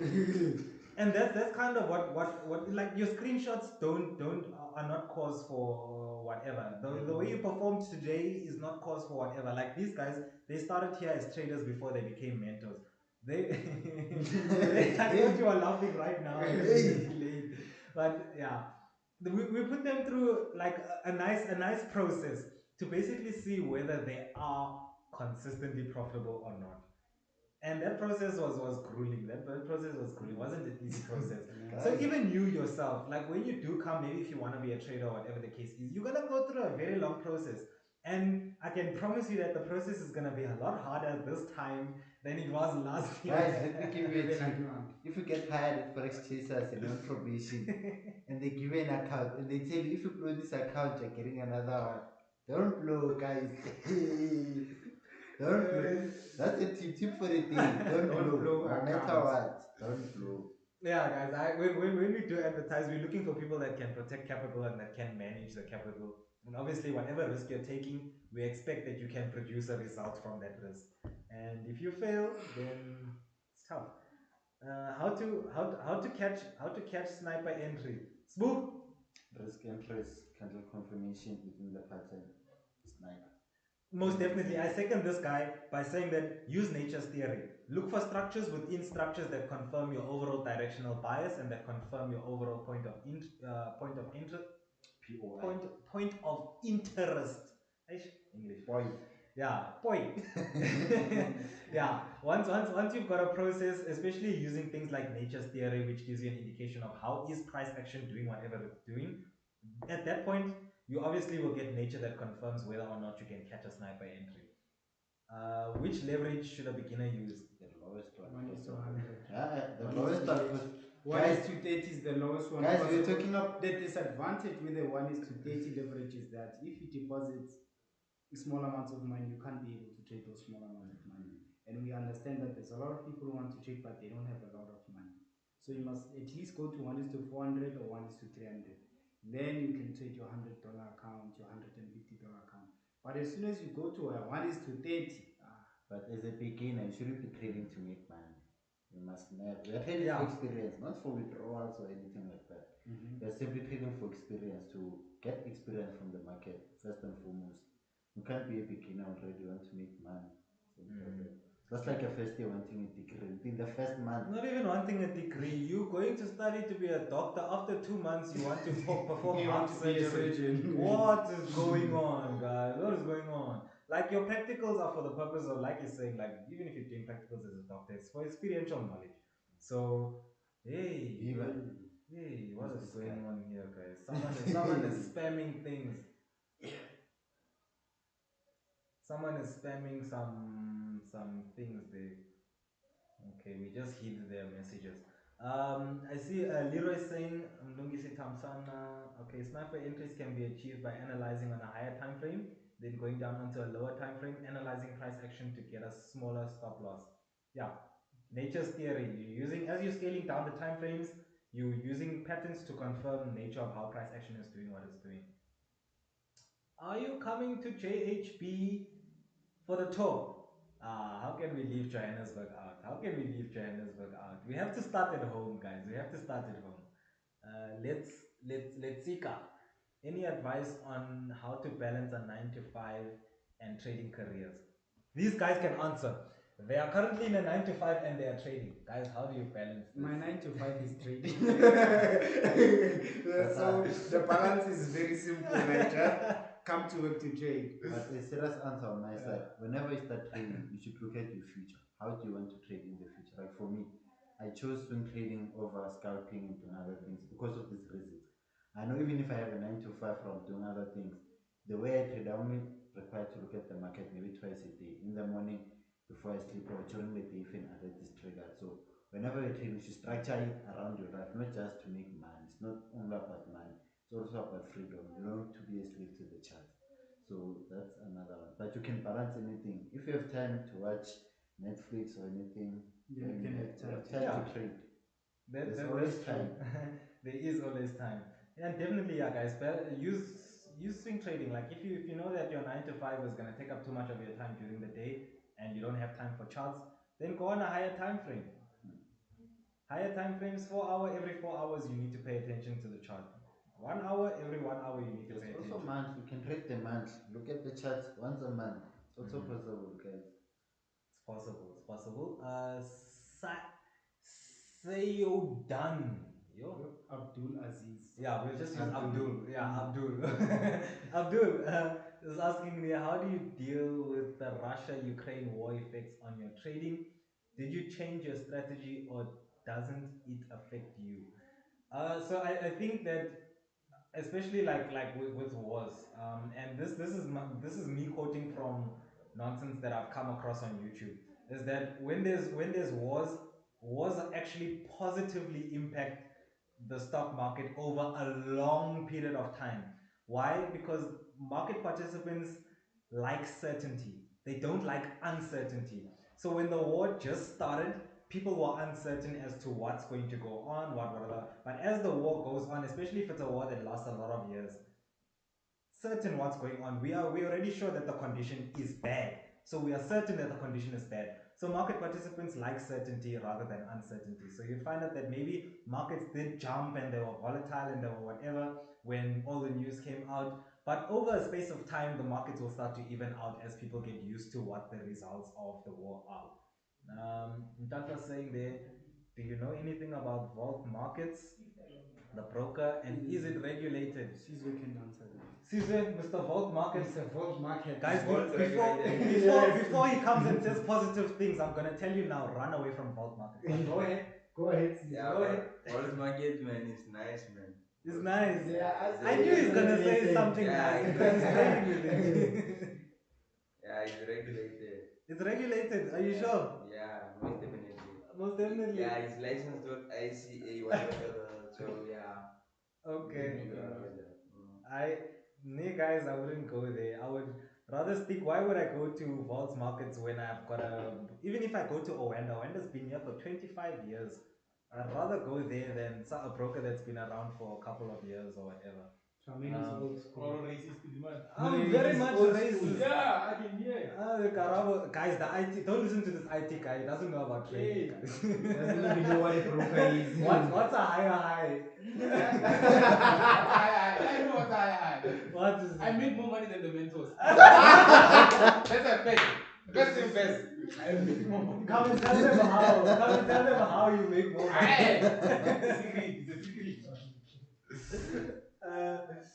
And that's kind of what like your screenshots are not cause for whatever. The way you performed today is not cause for whatever. Like these guys, they started here as traders before they became mentors. I thought you are laughing right now. But yeah, we put them through like a nice process to basically see whether they are consistently profitable or not. And that process was grueling. That process was grueling. It wasn't an easy process. So even you yourself, like when you do come, maybe if you want to be a trader or whatever the case is, you're gonna go through a very long process. And I can promise you that the process is gonna be a lot harder this time than it was last year. Guys, let me give you a tip. If you get hired at Forex Chasers and you're on probation, and they give you an account, and they tell you if you blow this account, you're getting another one. Don't blow, guys. Don't blow. That's a tip for the day. Don't blow. No matter what, don't blow. Yeah, guys, when we do advertise, we're looking for people that can protect capital and that can manage the capital. And obviously, whatever risk you're taking, we expect that you can produce a result from that risk. And if you fail, then it's tough. How to catch sniper entry? Spook. Risk interest, candle confirmation within the pattern, sniper. Most definitely, I second this guy by saying that use nature's theory. Look for structures within structures that confirm your overall directional bias and that confirm your overall point of interest. POI. Point of interest. English. Point. Yeah, point. Yeah. Once you've got a process, especially using things like nature's theory, which gives you an indication of how is price action doing whatever it's doing. At that point, you obviously will get nature that confirms whether or not you can catch a sniper entry. Which leverage should a beginner use? The lowest one. 1:100. Yeah, the One lowest is one. to Because 1:30 is the lowest one. guys, Because we're talking of the disadvantage with the 1:30 leverage is that if you deposit small amounts of money, you can't be able to trade those small amounts of money. And we understand that there's a lot of people who want to trade, but they don't have a lot of money. So you must at least go to 1:400 or 1:300. Then you can trade your $100 account, your $150 account. But as soon as you go to a 1:30, But as a beginner, you shouldn't be trading to make money. You must never. We are trading Yeah. for experience, not for withdrawals or anything like that. We are simply trading for experience, to get experience from the market, first and foremost. You can't be a beginner already, you want to make money. Simple as that. Just like a first year wanting a degree. Within the first month, Not even wanting a degree. You going to study to be a doctor. After 2 months, you want to perform You heart want to be a surgery. surgeon. What is going on, guys? What is going on? Like your practicals are for the purpose of, like you're saying, like even if you're doing practicals as a doctor, it's for experiential knowledge. So, hey, even. hey, what Who's is this going guy? on here, guys? Someone is spamming things. Someone is spamming some things there. Okay, we just hid their messages. I see Leroy saying Mlungisi Tamsana. Okay, sniper entries can be achieved by analyzing on a higher time frame, then going down onto a lower time frame, analyzing price action to get a smaller stop loss. Yeah, nature's theory. You're using as you're scaling down the time frames, you're using patterns to confirm nature of how price action is doing what it's doing. Are you coming to JHB for the tour? How can we leave Johannesburg out? How can we leave Johannesburg out? We have to start at home, guys. We have to start at home. Let's see. Any advice on how to balance a 9 to 5 and trading careers? These guys can answer. They are currently in a 9 to 5 and they are trading. Guys, how do you balance this? My 9 to 5 is trading. So the balance is very simple. Like just come to work to trade. But a serious answer on my side, whenever you start trading, you should look at your future. How do you want to trade in the future? Like for me, I chose swing trading over scalping and doing other things because of these reasons. I know even if I have a 9 to 5 from doing other things, the way I trade, I'm only required to look at the market maybe twice a day, in the morning before I sleep or during the day if an alert is triggered. So whenever you're trading, you should structure it around your life, not just to make money. It's not only about money, it's also about freedom. You don't want to be a slave to the chart. So that's another one. But you can balance anything. If you have time to watch Netflix or anything, Yeah, you can have time to trade. There's always time. There is always time. And definitely, yeah, guys, use swing trading. Like if you know that your 9 to 5 is gonna take up too much of your time during the day and you don't have time for charts, then go on a higher time frame. Higher time frames, 4 hour, every 4 hours you need to pay attention to the chart. 1 hour, every 1 hour you need to pay There's attention. also month. You can trade the month. Look at the charts once a month. It's also possible, guys. It's possible. It's possible. Say you done. Yo. Abdul Aziz. Yeah, we'll just use Abdul. Yeah, Abdul. Abdul is asking me, how do you deal with the Russia-Ukraine war effects on your trading? Did you change your strategy or doesn't it affect you? So I think that especially like with wars, and this is me quoting from nonsense that I've come across on YouTube, is that when there's wars actually positively impact the stock market over a long period of time. Why? Because market participants like certainty. They don't like uncertainty. So when the war just started, people were uncertain as to what's going to go on, whatever. But as the war goes on, especially if it's a war that lasts a lot of years, certain what's going on, we already sure that the condition is bad. So we are certain that the condition is bad. So market participants like certainty rather than uncertainty. So you find out that maybe markets did jump and they were volatile and they were whatever when all the news came out. But over a space of time, the markets will start to even out as people get used to what the results of the war are. Mtata's saying there, do you know anything about vault markets, the broker, and is it regulated? Caesar can answer that. Caesar, Mr. Vault Market. It's a vault market. Guys, Vault before he comes and says positive things, I'm gonna tell you now, run away from Vault Market. Go ahead. Go ahead, Caesar. Yeah, Go ahead. World market, man, is nice, man. It's nice. Yeah, I knew he's gonna say something Yeah, nice because he's playing with it. Yeah, it's regulated. It's regulated, are you sure? Yeah, most definitely. Most definitely. Yeah, it's licensed with ICA, whatever. So yeah. Okay. Yeah. Guys, I wouldn't go there. I would rather stick. Why would I go to Vaults Markets when I've got even if I go to Owenda's been here for 25 years. I'd rather go there than a broker that's been around for a couple of years or whatever. Tramayne is old school. All racist demand. I'm No, very he's much old racist. school. Yeah, I can hear. The Karabo guys, the IT. Don't listen to this IT guy. He doesn't know about trading. Guys. Doesn't even know what a broker is. What's a higher high? I know what I. What is I it? make more money than the mentors. That's a fact. Best in best. I make more money. Come and tell them how. Come and tell them how you make more money. It's a secret.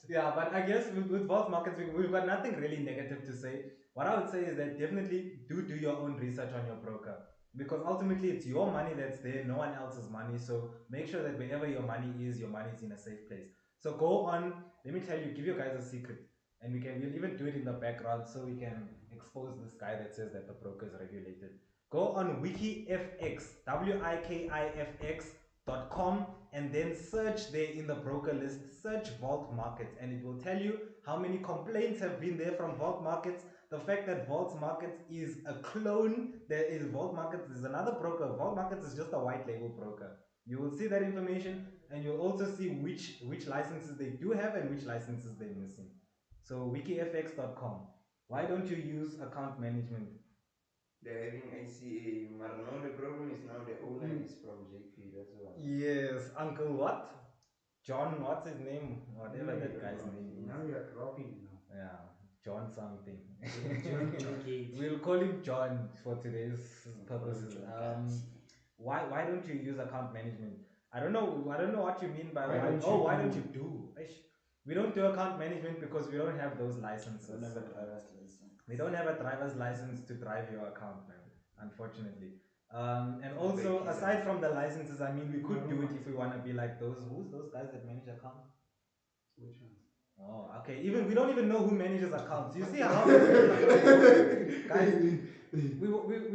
Yeah, but I guess with both markets, we've got nothing really negative to say. What I would say is that definitely do your own research on your broker, because ultimately it's your money that's there, no one else's money. So make sure that wherever your money is in a safe place. So go on. Let me tell you, give you guys a secret, and we'll even do it in the background so we can expose this guy that says that the broker is regulated. Go on WikiFX, WIKIFX.com, and then search there in the broker list, search Vault Markets, and it will tell you how many complaints have been there from Vault Markets. The fact that Vault Markets is a clone, there is Vault Markets is another broker. Vault Markets is just a white label broker. You will see that information, and you'll also see which licenses they do have and which licenses they're missing. So wikifx.com. Why don't you use account management? They're having ICA. But now the problem is now the owner is from JP. That's why. Yes, Uncle what? John, what's his name? Whatever that guy's name is. Now you're dropping now. Yeah, John something. John Gate. We'll call him John for today's purposes. Why don't you use account management? I don't know what you mean by why don't you do? We don't do account management because we don't have those licenses. We don't have a driver's license to drive your account, man, unfortunately. And also, aside from the licenses, I mean, we could do it if we want to be like those guys that manage accounts? Which ones? Oh, okay. We don't even know who manages accounts. You see how guys, we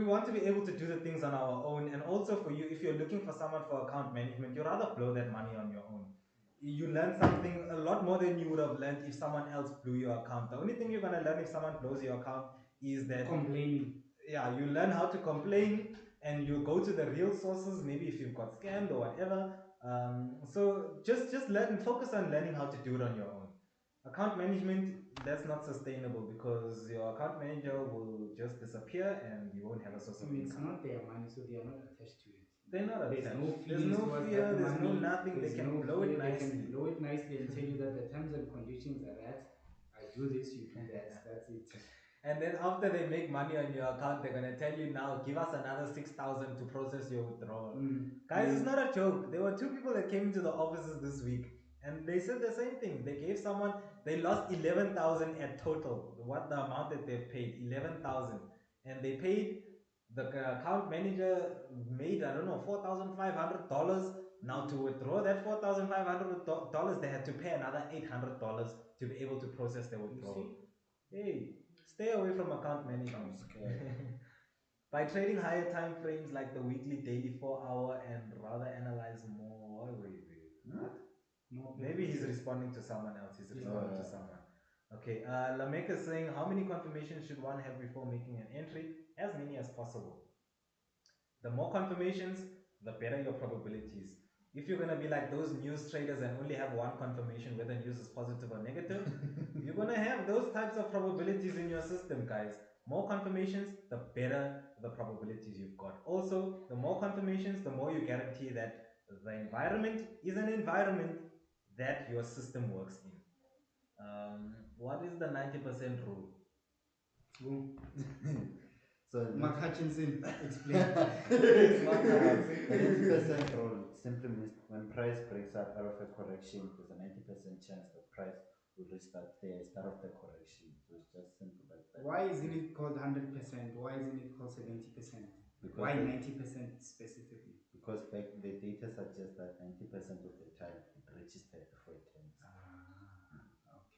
want to be able to do the things on our own. And also for you, if you're looking for someone for account management, you'd rather blow that money on your own. You learn something a lot more than you would have learned if someone else blew your account. The only thing you're gonna learn if someone blows your account is that complaining. Yeah, you learn how to complain, and you go to the real sources. Maybe if you've got scammed or whatever. So just focus on learning how to do it on your own. Account management, that's not sustainable because your account manager will just disappear and you won't have a source of It's income. not their money, so they are not attached to it. They're not There's attached. no There's feelings no towards fear, that there's no money. nothing. They can blow it nicely. They can blow it nicely and tell you that the terms and conditions are that. I do this, you do that. That's it. And then after they make money on your account, they're gonna tell you now, give us another 6,000 to process your withdrawal. Guys, it's not a joke. There were 2 people that came into the offices this week, and they said the same thing. They gave someone, they lost 11,000 at total. What the amount that they've paid, 11,000, and they paid the account manager made I don't know $4,500. Now to withdraw that $4,500, they had to pay another $800 to be able to process their withdrawal. Hey. Stay away from account management. By trading higher time frames like the weekly, daily, 4-hour, and rather analyze more. Maybe he's responding to someone else. He's responding to someone. Okay. Lamek is saying, how many confirmations should one have before making an entry? As many as possible. The more confirmations, the better your probabilities. If you're gonna be like those news traders and only have one confirmation whether news is positive or negative, you're gonna have those types of probabilities in your system, guys. More confirmations, the better the probabilities you've got. Also, the more confirmations, the more you guarantee that the environment is an environment that your system works in. What is the 90% rule? So Mark Hutchinson explained. It's not the that. 90% rule simply means when price breaks out of a correction, there's a 90% chance the price will restart the start of the correction. So it's just simple like that. Why isn't it called 100%? Why isn't it called 70%? Why 90% specifically? Because the data suggests that 90% of the time it reaches 34 times.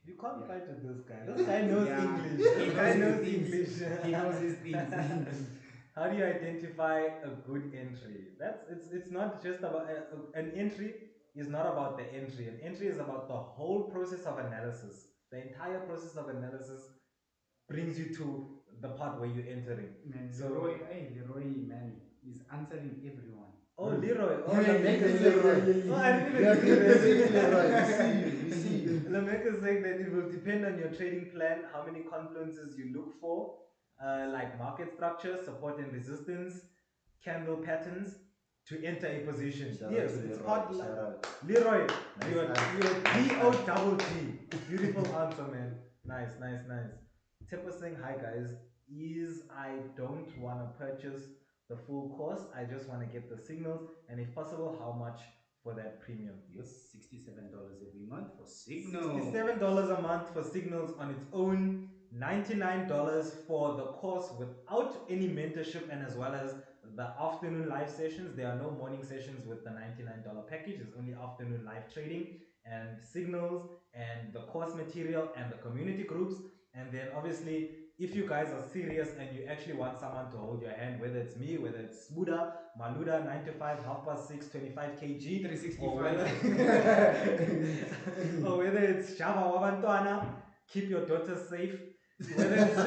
You can't fight with this guy. This guy knows Yeah. English. He This guy knows knows his things. English. He knows his things. How do you identify a good entry? It's not just about an entry is not about the entry. An entry is about the whole process of analysis. The entire process of analysis brings you to the part where you're entering. Man, So- Leroy Manny is answering everyone. Oh, Leroy. Oh, Yeah, Lamek is yeah, Leroy. yeah, Oh, I didn't yeah, even yeah, see yeah, that. Leroy, we see you. Lamek is saying that it will depend on your trading plan, how many confluences you look for, like market structure, support and resistance, candle patterns to enter a position. Shout out Yes, to it's Leroy, part shout out. Leroy, Nice you're answer. D-O-double-T. Beautiful answer, man. Nice. Tip was saying, hi guys, I don't want to purchase the full course. I just want to get the signals, and if possible, how much for that premium? Yes, $67 every month for Signal. $67 a month for signals on its own, $99 for the course without any mentorship, and as well as the afternoon live sessions. There are no morning sessions with the $99 package. It's only afternoon live trading and signals and the course material and the community groups. And then obviously, if you guys are serious and you actually want someone to hold your hand, whether it's me, whether it's Smuda, Maluda, 9 to 5, 6:30, 25 kg, 365. or whether it's Java Wabantwana, keep your daughter safe, whether it's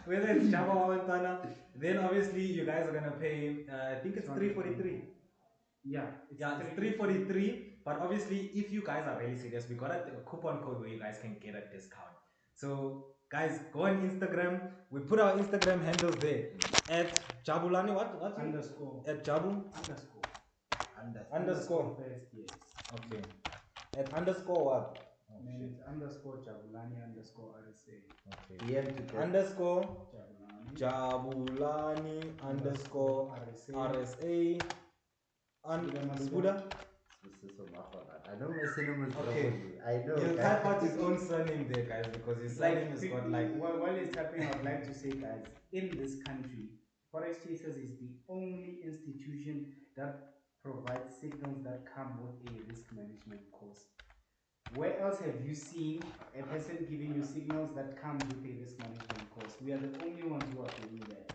whether it's Java Wabantwana, then obviously you guys are gonna pay, I think it's 343. Yeah, It's 343. But obviously, if you guys are really serious, we got a coupon code where you guys can get a discount. So guys, go on Instagram. We put our Instagram handles there at Jabulani. What? Underscore. At Jabu underscore. First, yes. Okay. At underscore what? Oh, And then shit. it's underscore Jabulani underscore RSA. Okay. DM to get Underscore Jabulani Jabulani underscore RSA. Spuda. I know my surname is Okay. properly. I know. He'll type out his own surname there, guys, because his surname has got like. while it's happening, I'd like to say, guys, in this country, Forex Chasers is the only institution that provides signals that come with a risk management course. Where else have you seen a person giving you signals that come with a risk management course? We are the only ones who are doing that.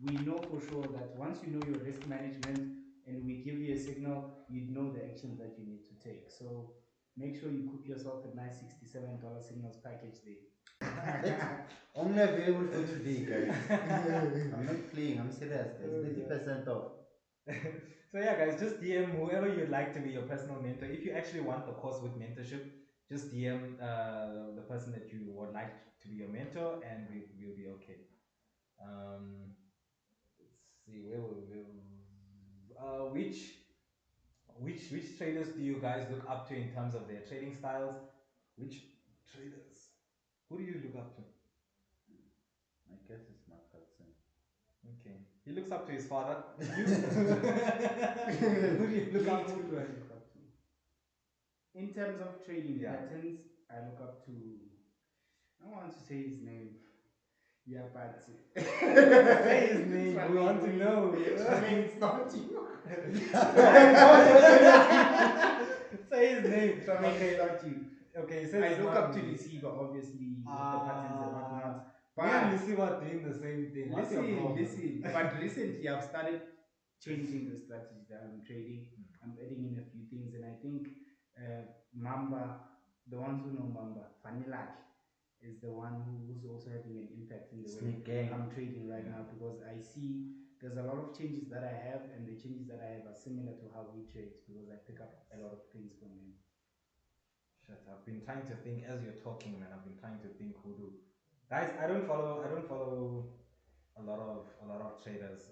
We know for sure that once you know your risk management and we give you a signal, you know the actions that you need to take. So make sure you cook yourself a nice $67 signals package there. Only available for today, guys. I'm not playing. I'm serious, guys. 30% off. So yeah, guys, just DM whoever you'd like to be your personal mentor. If you actually want the course with mentorship, just DM the person that you would like to be your mentor, and we'll be okay. Let's see, where will we? Which traders do you guys look up to in terms of their trading styles? Which traders? Who do you look up to? My guess is Mark Hudson. Okay, he looks up to his father. You? Who do you look up to? Who do I look up to? In terms of trading Yeah. patterns, I look up to, I don't want to say his name. Yeah, but Say his name. We want to know. Tramayne, it's not you. Say his name. Tramayne, Okay. it's not you. Okay, he says I it's look not up to me. receiver, obviously, with the patterns and whatnot. Me and But Lucy were doing the same thing. What's your problem? listen. But recently, I've started changing the strategy that I'm trading. I'm adding in a few things, and I think Mamba, the ones who know Mamba, Vanillak, is the one who's also having an impact in the way Sneak gang. I'm trading right now, because I see there's a lot of changes that I have, and the changes that I have are similar to how he trades because I pick up a lot of things from him. Shit, I've been trying to think as you're talking, man. I've been trying to think who do. Guys, I don't follow a lot of traders.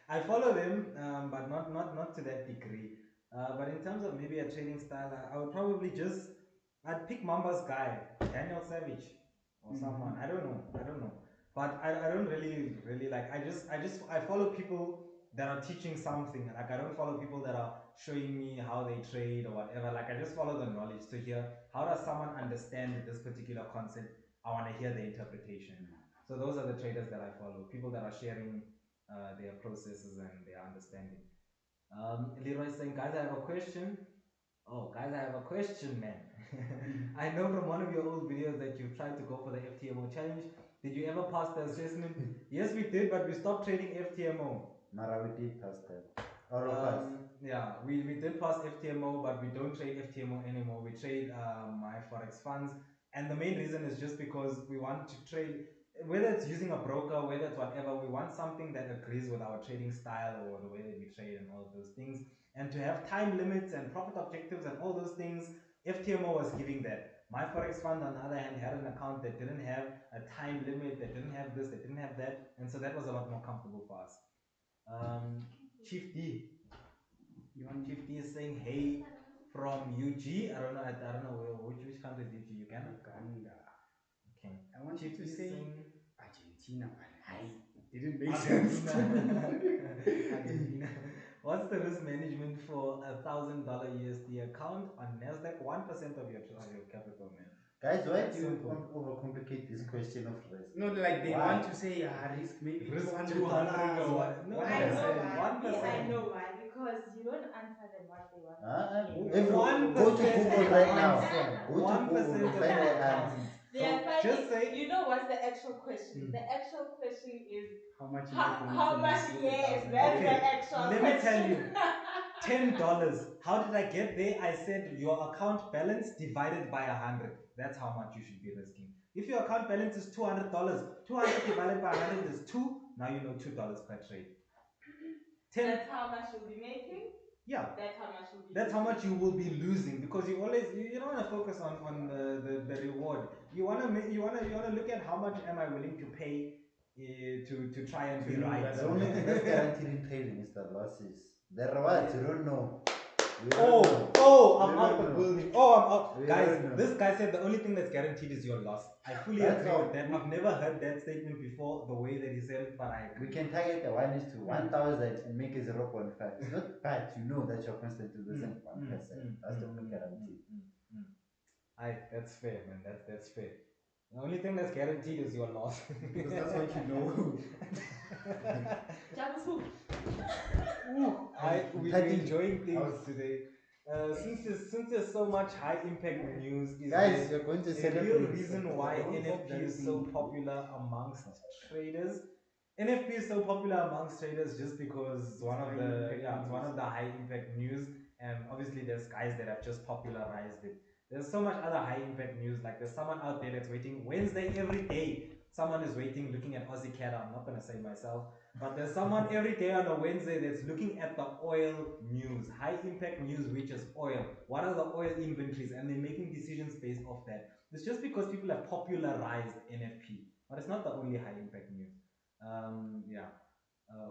I follow them, but not to that degree. But in terms of maybe a trading style, I would probably I'd pick Mamba's guy, Daniel Savage, or someone. I don't know. But I don't really like. I follow people that are teaching something. Like I don't follow people that are showing me how they trade or whatever. Like I just follow the knowledge to hear how does someone understand this particular concept. I want to hear the interpretation. So those are the traders that I follow. People that are sharing their processes and their understanding. Leroy's saying, guys, I have a question. Oh, guys, I have a question, man. I know from one of your old videos that you've tried to go for the FTMO challenge. Did you ever pass the assessment? Yes, we did, but we stopped trading FTMO. Mara, we did pass that. All of us. Yeah, we did pass FTMO, but we don't trade FTMO anymore. We trade my Forex funds. And the main reason is just because we want to trade, whether it's using a broker, whether it's whatever, we want something that agrees with our trading style or the way that we trade and all of those things. And to have time limits and profit objectives and all those things, FTMO was giving that. My Forex fund, on the other hand, had an account that didn't have a time limit, that didn't have this, that didn't have that. And so that was a lot more comfortable for us. Chief D. Chief D is saying, hey, from UG. I don't know which country is UG? Uganda? Okay. I want Chief you to D is say saying Argentina, man. It didn't make sense. Argentina. What's the risk management for $1,000 USD account on Nasdaq? 1% of your capital, man. Guys, why do you Simple. overcomplicate this question of risk? No, like they Why? want to say risk maybe Risk $200 $200 or what? No, I know why. 1%. I know why. Because you don't answer them what they want. Everyone, go to Google right now. Go to 1% Google, of find your the account. answer. They are finding, Just say, you know what's the actual question? The actual question is how much how much? Yes, that's Okay, the actual let question. me tell you. $10. How did I get there? I said your account balance divided by 100. That's how much you should be risking. If your account balance is $200, 200 divided by 100 is 2. Now you know $2 per trade. 10. That's how much you'll be making. Yeah. That's how much you'll be. That's how much you will be losing because you don't want to focus on the reward. You want to look at how much am I willing to pay to try and be right. The only thing that's guaranteed in trading is the losses. The rewards, you don't know. I'm out the building. I'm out. Guys, this guy said the only thing that's guaranteed is your loss. I fully agree with that. I've never heard that statement before, the way that he said it, but I agree. We can target the 1:1,000 and make it 0.5. It's not bad, you know that you're constantly losing 1%. That's the only guarantee. That's fair, man. That's fair. The only thing that's guaranteed is your loss. Because that's what you know. We've been enjoying things today. Since there's so much high impact news, is Guys, you're going to a real celebrate. reason why NFP is so popular amongst traders. NFP is so popular amongst traders just because it's one of the high impact news, and obviously there's guys that have just popularized it. There's so much other high impact news. Like there's someone out there that's waiting Wednesday every day. Someone is waiting, looking at Aussie Cat. I'm not gonna say myself, but there's someone every day on a Wednesday that's looking at the oil news, high impact news, which is oil. What are the oil inventories? And they're making decisions based off that. It's just because people have popularized NFP, but it's not the only high impact news.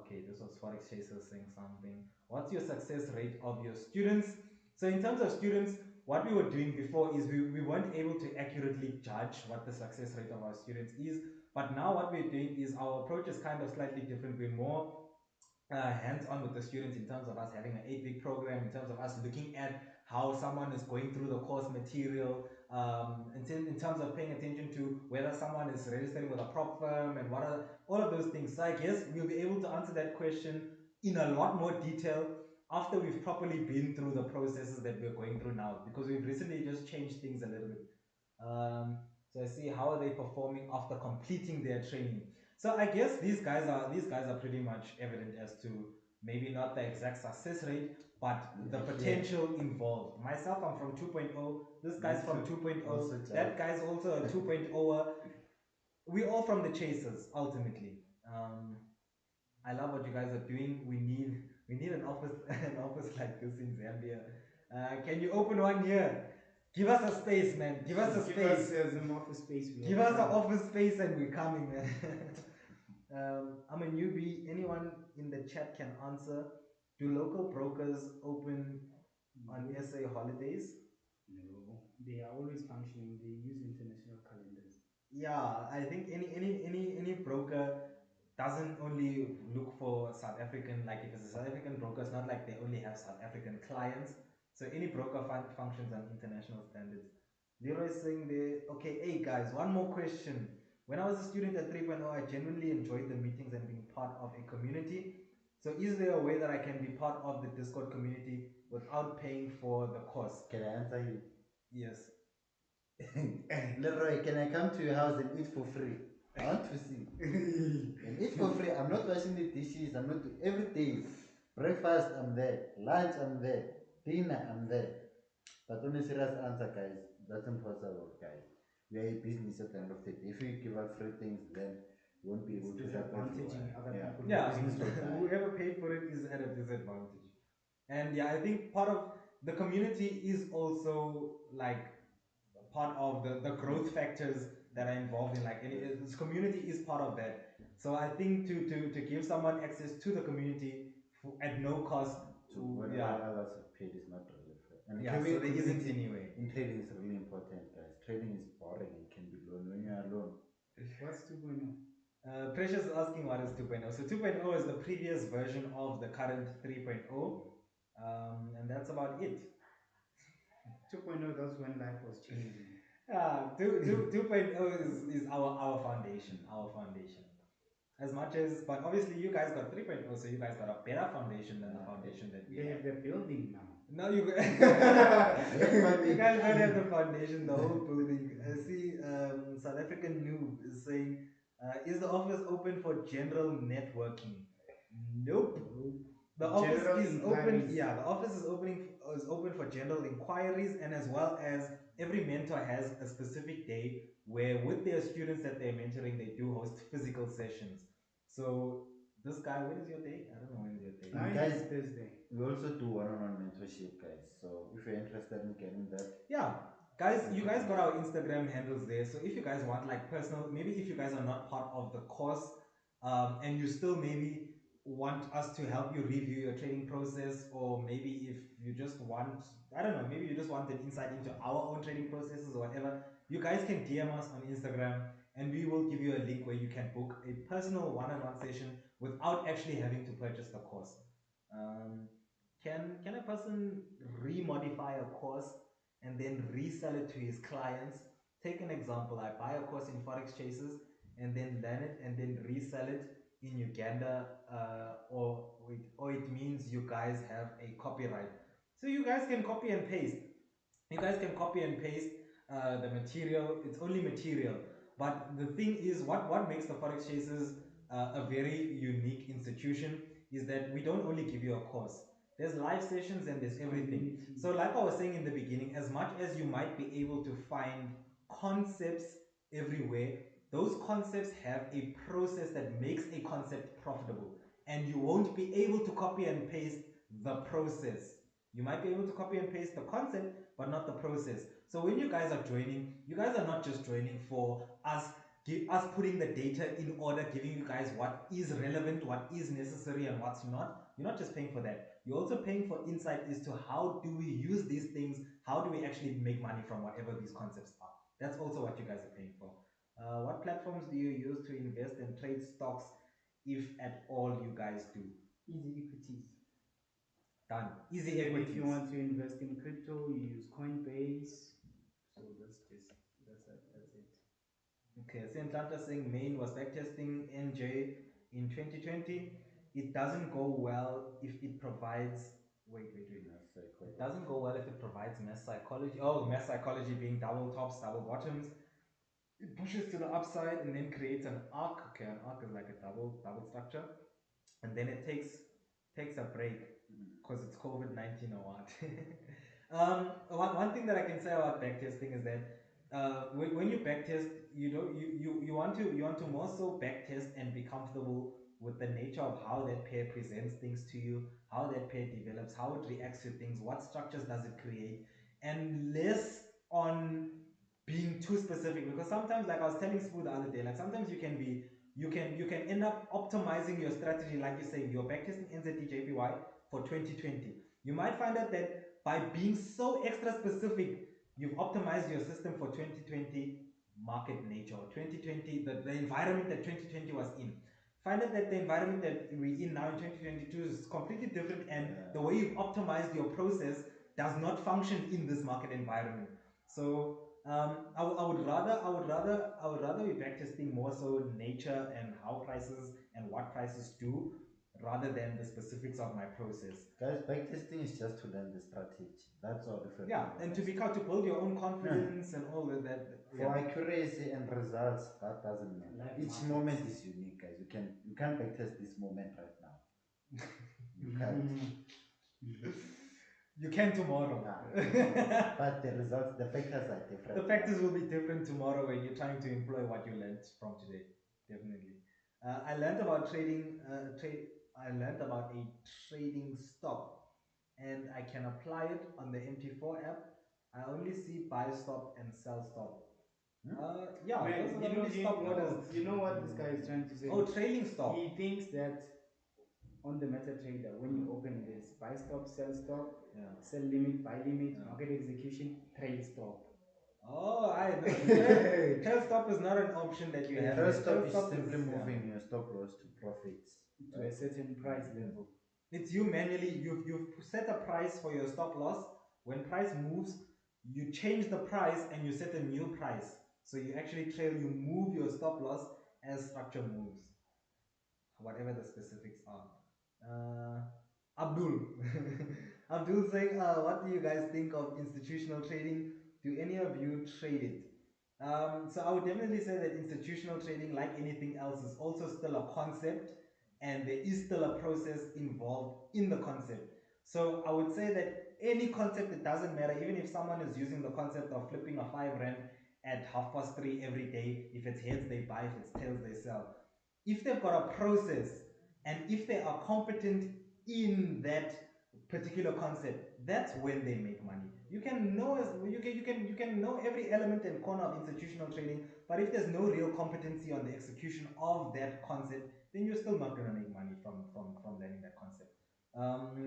Okay, this was Forex Chasers saying something. What's your success rate of your students? So in terms of students, what we were doing before is we weren't able to accurately judge what the success rate of our students is. But now what we're doing is our approach is kind of slightly different. We're more hands-on with the students in terms of us having an 8-week program, in terms of us looking at how someone is going through the course material, in terms of paying attention to whether someone is registering with a prop firm and what are all of those things. So I guess we'll be able to answer that question in a lot more detail after we've properly been through the processes that we're going through now, because we've recently just changed things a little bit. So I see how are they performing after completing their training. So I guess these guys are pretty much evident as to maybe not the exact success rate, but the potential involved. Myself, I'm from 2.0. This guy's from 2.0. That guy's also a 2.0. We're all from the chasers, ultimately. I love what you guys are doing. We need an office an office like this in Zambia. Can you open one here? Give us a space, man. Give us a Give us space. some office space. Give us an office space and we're coming, man. I'm a newbie. Anyone in the chat can answer. Do local brokers open on SA holidays? No, they are always functioning. They use international calendars. Yeah, I think any broker doesn't only look for South African, like if it's a South African broker, it's not like they only have South African clients. So any broker functions on international standards. Leroy is saying there, okay, hey guys, one more question. When I was a student at 3.0, I genuinely enjoyed the meetings and being part of a community. So is there a way that I can be part of the Discord community without paying for the course? Can I answer you? Yes. Leroy, can I come to your house and eat for free? I want to see. And eat for free. I'm not washing the dishes. I'm not every day. Breakfast, I'm there. Lunch, I'm there. Dinner, I'm there. But on a serious answer, guys, that's impossible, guys. We are a business at the end of the day. If you give out free things, then you won't be able to help Disadvantaging everyone. other Yeah. people. Yeah, Business will die. whoever paid for it is at a disadvantage. And yeah, I think part of the community is also like part of the growth factors that are involved in like this community is part of that. So I think to give someone access to the community at no cost To whatever yeah. others have paid is not really fair. And Yeah, so there isn't any way. in trading is really important, guys. Trading is boring and can be alone when you're alone. What's 2.0? Precious is asking what is 2.0. So 2.0 is the previous version of the current 3.0. And that's about it. 2.0, that's when life was changing. 2.0 is our foundation. As much as, but obviously you guys got 3.0, so you guys got a better foundation than the foundation that we have. They're building now. No, you guys don't have the foundation, the whole building. I see South African Noob is saying, is the office open for general networking? Nope. The office General is open. inquiries. Yeah, the office is open for general inquiries, and as well as every mentor has a specific day where, with their students that they're mentoring, they do host physical sessions. So this guy, when is your day? I don't know when is your day. Now Guys, it's Thursday. we also do one-on-one mentorship, guys. So if you're interested in getting that, Yeah, guys, you guys got our Instagram handles there. So if you guys want like personal, maybe if you guys are not part of the course, and you still maybe want us to help you review your trading process, or maybe if you just want, I don't know, maybe you just want an insight into our own trading processes or whatever, you guys can DM us on Instagram and we will give you a link where you can book a personal one-on-one session without actually having to purchase the course. Can a person remodify a course and then resell it to his clients? Take an example. I buy a course in Forex Chasers and then learn it and then resell it in Uganda, or it means you guys have a copyright. So you guys can copy and paste. You guys can copy and paste the material. It's only material. But the thing is, what makes the Forex Chasers a very unique institution is that we don't only give you a course. There's live sessions and there's everything. So like I was saying in the beginning, as much as you might be able to find concepts everywhere, those concepts have a process that makes a concept profitable. And you won't be able to copy and paste the process. You might be able to copy and paste the concept, but not the process. So when you guys are joining, you guys are not just joining for us putting the data in order, giving you guys what is relevant, what is necessary, and what's not. You're not just paying for that. You're also paying for insight as to how do we use these things, how do we actually make money from whatever these concepts are. That's also what you guys are paying for. What platforms do you use to invest and trade stocks, if at all you guys do? Easy equities. Done. Easy And equities. if you want to invest in crypto, you use Coinbase. So that's it. Okay, so Atlanta saying Maine was backtesting NJ in 2020. It doesn't go well if it provides. Wait. It doesn't go well if it provides mass psychology. Oh, mass psychology being double tops, double bottoms. It pushes to the upside and then creates an arc. Okay, an arc is like a double structure, and then it takes a break because it's COVID-19 or what. One thing that I can say about backtesting is that when you backtest, you want to more so backtest and be comfortable with the nature of how that pair presents things to you, how that pair develops, how it reacts to things, what structures does it create, and less on being too specific. Because sometimes, like I was telling Spoo the other day, like sometimes you can end up optimizing your strategy, like you're saying, you're backtesting NZD for 2020. You might find out that by being so extra specific, you've optimized your system for 2020 market nature, or 2020, the environment that 2020 was in. Find out that the environment that we're in now in 2022 is completely different, and the way you've optimized your process does not function in this market environment. So I would rather be backtesting more so nature and how prices and what prices do, rather than the specifics of my process. Guys, backtesting is just to learn the strategy. That's all different. Yeah, and to build your own confidence and all of that. For accuracy and results, that doesn't matter. Each moment is unique, guys. You can't backtest this moment right now. You can't. You can tomorrow. But the results, the factors are different. The factors will be different tomorrow when you're trying to employ what you learned from today. Definitely. I learned about trading. I learned about a trading stop, and I can apply it on the MT4 app. I only see buy stop and sell stop. Yeah, Man, those are the only stop orders. you know what this guy is trying to say? Oh, trailing stop. He thinks that on the MetaTrader, when you open this buy stop, sell stop, sell limit, buy limit, market execution, trail stop. Oh, I know. Trail stop is not an option that you have. Trail stop is simply moving your stop loss to profits to a certain price level. It's you manually. You've set a price for your stop loss. When price moves, you change the price and you set a new price. So you actually you move your stop loss as structure moves, whatever the specifics are. Abdul. Abdul saying, what do you guys think of institutional trading? Do any of you trade it? So I would definitely say that institutional trading, like anything else, is also still a concept, and there is still a process involved in the concept. So I would say that any concept, it doesn't matter, even if someone is using the concept of flipping a 5 rand at 3:30 every day. If it's heads, they buy. If it's tails, they sell. If they've got a process, and if they are competent in that particular concept, that's when they make money. You can know every element and corner of institutional trading, but if there's no real competency on the execution of that concept, then you're still not going to make money from learning that concept.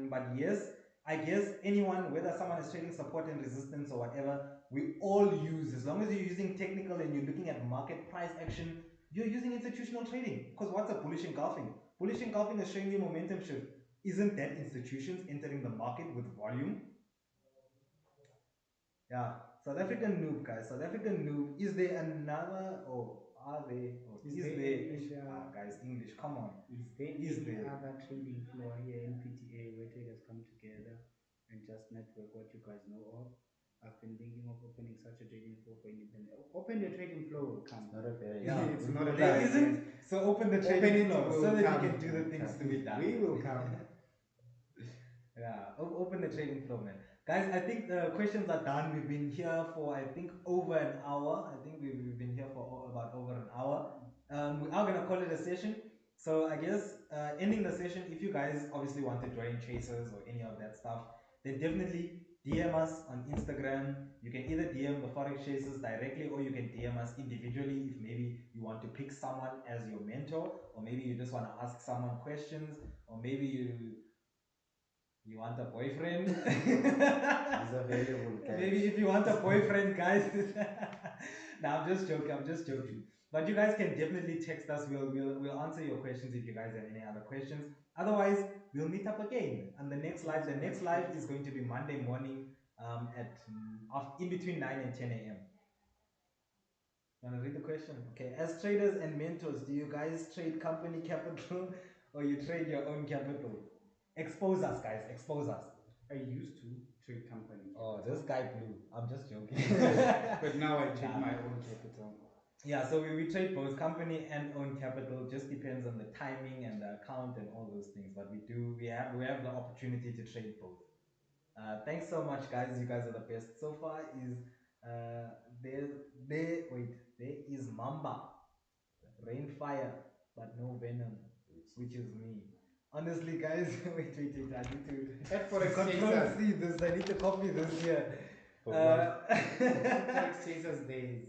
But yes, I guess anyone, whether someone is trading support and resistance or whatever, we all use, as long as you're using technical and you're looking at market price action, you're using institutional trading. Because what's a bullish engulfing? Bullish engulfing is showing you momentum shift. Isn't that institutions entering the market with volume? Yeah, South African noob, guys. South African noob. Is there another, or are they, or is there, guys, English, come on. Is there any other trading floor here in PTA where traders come together and just network what you guys know of? I've been thinking of opening such a trading floor for independent. Open the trading floor, come. Not a very It's not a There bad isn't, idea. so open the trading floor so that you can do the things to be done. We will come. Yeah, open the trading floor, man. Guys, I think the questions are done. We've been here for, I think, over an hour. I think we've been here for about over an hour. We are going to call it a session. So I guess ending the session, if you guys obviously want to join Chasers or any of that stuff, then definitely DM us on Instagram. You can either DM the Forex Chasers directly, or you can DM us individually if maybe you want to pick someone as your mentor, or maybe you just want to ask someone questions, or maybe you want a boyfriend. He's available, guys. Maybe if you want a boyfriend, guys. No, I'm just joking. But you guys can definitely text us. We'll answer your questions if you guys have any other questions. Otherwise, we'll meet up again on the next live. The next live is going to be Monday morning in between 9 and 10 a.m. You want to read the question? Okay. As traders and mentors, do you guys trade company capital or you trade your own capital? Expose us, guys. Expose us. I used to trade company. Oh, this guy blew. I'm just joking. But now I trade my own capital. Yeah, so we trade both company and own capital. Just depends on the timing and the account and all those things. But we have the opportunity to trade both. Thanks so much, guys. You guys are the best. So far is there is Mamba, Rainfire, but no Venom. which is me. Honestly, guys, wait, I need to At Forex control Chasers. C this. I need to copy this here. Forex Chasers, there is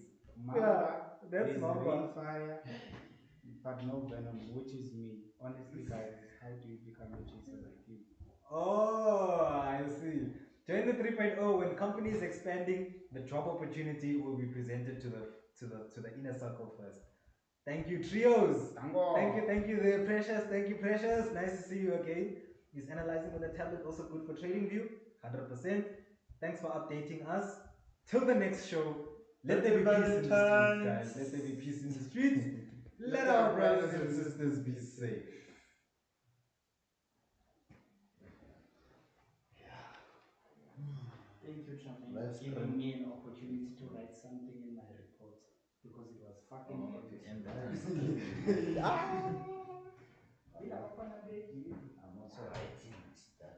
Mamba, that's there's Mamba. Rainfire, but no Venom, which is me. Honestly, guys, how do you become a chaser like you? Oh, I see. Join the 3.0 when company is expanding, the job opportunity will be presented to the inner circle first. Thank you, trios. Thank you, there, Precious. Thank you, Precious. Nice to see you again. Is analyzing with a tablet also good for TradingView? 100%. Thanks for updating us. Till the next show, let there be peace in the streets, guys. Let there be peace in the streets. Let our brothers and sisters be safe. Thank you, Tramayne, Let's for giving me an opportunity to write something in my report because it was fucking heavy. I'm also writing stuff.